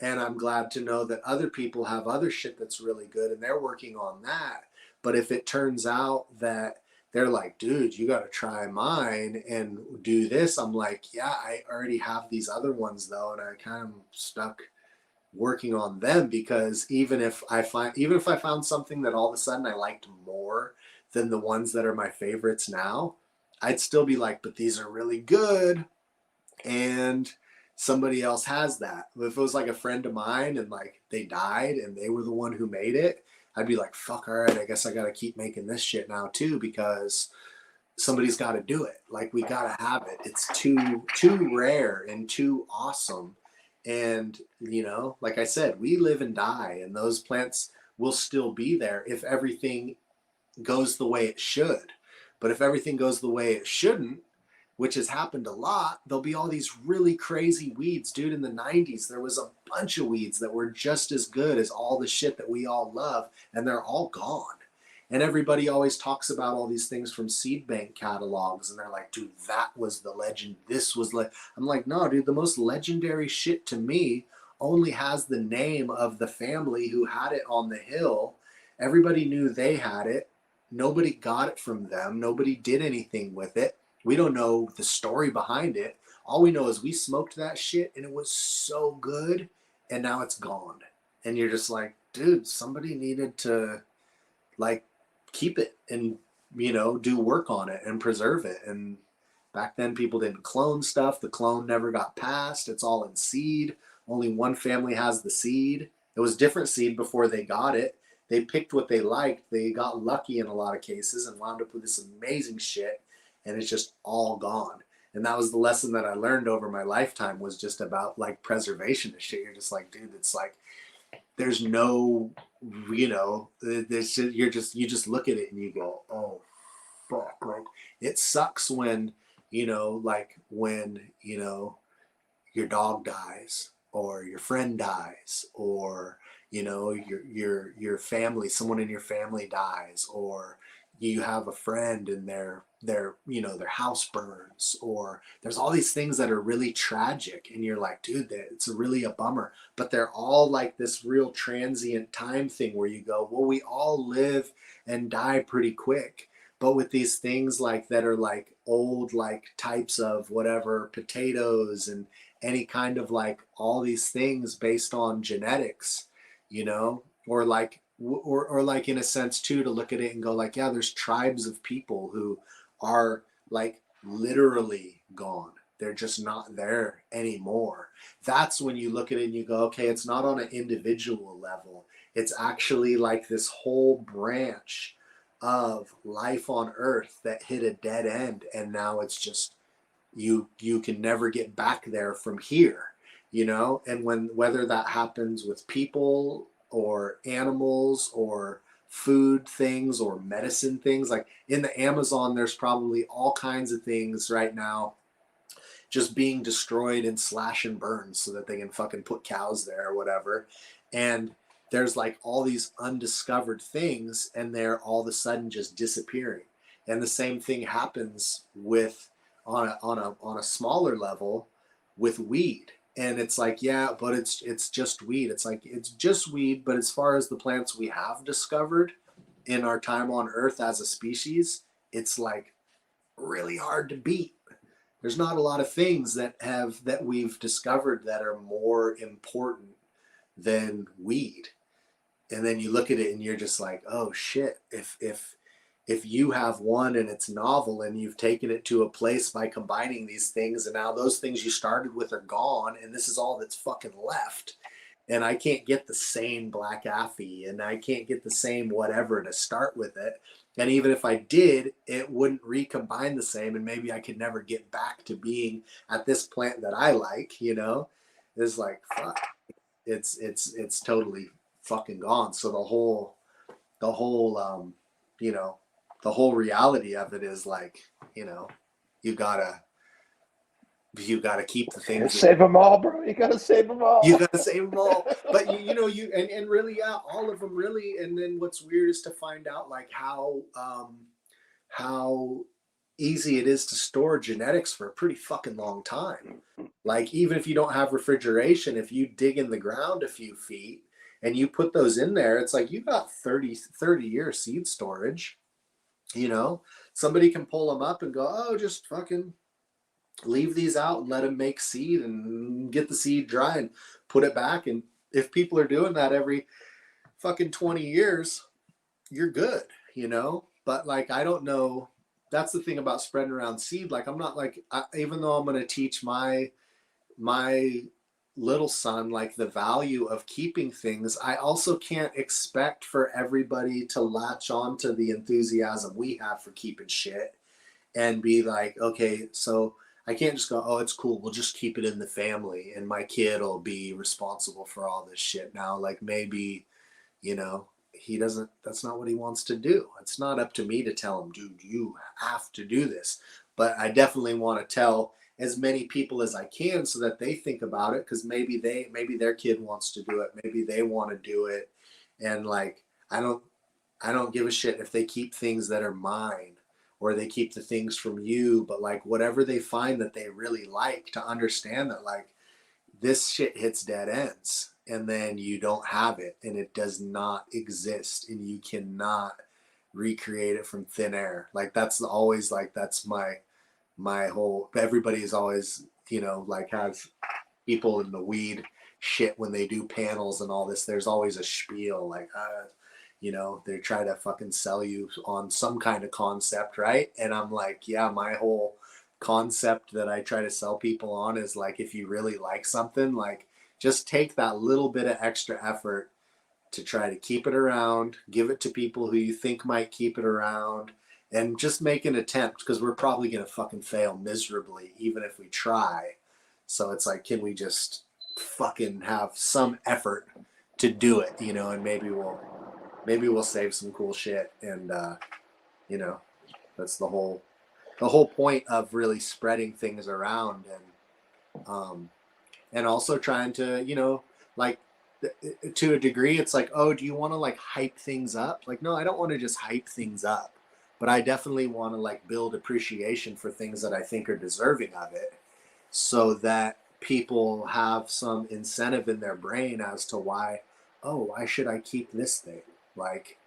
And I'm glad to know that other people have other shit that's really good and they're working on that. But if it turns out that they're like, dude, you got to try mine and do this, I'm like, yeah, I already have these other ones though. And I kind of stuck working on them, because even if I found something that all of a sudden I liked more than the ones that are my favorites now, I'd still be like, but these are really good, and somebody else has that. If it was like a friend of mine and like they died and they were the one who made it, I'd be like, fuck, all right, I guess I got to keep making this shit now too, because somebody's got to do it. Like we got to have it. It's too rare and too awesome. And you know, like I said, we live and die, and those plants will still be there if everything goes the way it should. But if everything goes the way it shouldn't, which has happened a lot, there'll be all these really crazy weeds. Dude, in the 90s, there was a bunch of weeds that were just as good as all the shit that we all love, and they're all gone. And everybody always talks about all these things from seed bank catalogs, and they're like, dude, that was the legend. This was like, I'm like, no, dude, the most legendary shit to me only has the name of the family who had it on the hill. Everybody knew they had it. Nobody got it from them. Nobody did anything with it. We don't know the story behind it. All we know is we smoked that shit and it was so good, and now it's gone. And you're just like, dude, somebody needed to like keep it and, you know, do work on it and preserve it. And back then people didn't clone stuff. The clone never got passed. It's all in seed. Only one family has the seed. It was different seed before they got it. They picked what they liked. They got lucky in a lot of cases and wound up with this amazing shit, and it's just all gone. And that was the lesson that I learned over my lifetime, was just about like preservation of shit. You're just like, dude, it's like there's no, you know, there's just, you just look at it and you go, oh fuck, like it sucks when, you know, like when, you know, your dog dies or your friend dies, or, you know, your family, someone in your family dies, or you have a friend and their you know, their house burns, or there's all these things that are really tragic, and you're like, dude, it's really a bummer. But they're all like this real transient time thing where you go, well, we all live and die pretty quick. But with these things like that are like old like types of whatever, potatoes and any kind of like all these things based on genetics, you know, or like or like in a sense too, to look at it and go like, yeah, there's tribes of people who are like literally gone. They're just not there anymore. That's when you look at it and you go, okay, it's not on an individual level. It's actually like this whole branch of life on earth that hit a dead end, and now it's just you can never get back there from here, you know. And when, whether that happens with people or animals or food things or medicine things, like in the Amazon there's probably all kinds of things right now just being destroyed and slash and burn so that they can fucking put cows there or whatever. And there's like all these undiscovered things, and they're all of a sudden just disappearing. And the same thing happens with on a smaller level with weed. And it's like, yeah, but it's just weed. It's like, it's just weed, but as far as the plants we have discovered in our time on Earth as a species, it's like really hard to beat. There's not a lot of things that we've discovered that are more important than weed. And then you look at it and you're just like, oh shit, if you have one and it's novel and you've taken it to a place by combining these things, and now those things you started with are gone and this is all that's fucking left, and I can't get the same black affy and I can't get the same whatever to start with it. And even if I did, it wouldn't recombine the same, and maybe I could never get back to being at this plant that I like, you know? It's like, fuck. It's totally fucking gone. So the whole you know, the whole reality of it is like, you know, you gotta keep the things that, save them all, bro. You gotta save them all. you gotta save them all. But you know, you and really, yeah, all of them really. And then what's weird is to find out like how easy it is to store genetics for a pretty fucking long time. Like even if you don't have refrigeration, if you dig in the ground a few feet and you put those in there, it's like you got 30 year seed storage, you know. Somebody can pull them up and go, oh, just fucking leave these out and let them make seed and get the seed dry and put it back. And if people are doing that every fucking 20 years, you're good, you know. But like, I don't know. That's the thing about spreading around seed. Like, I'm not like, even though I'm going to teach my little son like the value of keeping things, I also can't expect for everybody to latch on to the enthusiasm we have for keeping shit and be like, okay, so I can't just go, oh, it's cool, we'll just keep it in the family and my kid will be responsible for all this shit now. Like maybe, you know, he doesn't, that's not what he wants to do. It's not up to me to tell him, dude, you have to do this. But I definitely want to tell as many people as I can so that they think about it, because maybe their kid wants to do it, maybe they want to do it. And like, I don't give a shit if they keep things that are mine or they keep the things from you, but like whatever they find that they really like, to understand that like this shit hits dead ends and then you don't have it and it does not exist and you cannot recreate it from thin air. Like that's always like, that's my whole, everybody is always you know, like has people in the weed shit when they do panels and all this. There's always a spiel like, you know, they try to fucking sell you on some kind of concept, right? And I'm like, yeah, my whole concept that I try to sell people on is like, if you really like something, like just take that little bit of extra effort to try to keep it around, give it to people who you think might keep it around, and just make an attempt, because we're probably going to fucking fail miserably even if we try. So it's like, can we just fucking have some effort to do it, you know, and maybe we'll save some cool shit. And you know, that's the whole point of really spreading things around. And also trying to, you know, like to a degree, it's like, oh, do you want to like hype things up? Like, no, I don't want to just hype things up, but I definitely want to like build appreciation for things that I think are deserving of it, so that people have some incentive in their brain as to why, oh, why should I keep this thing? Like,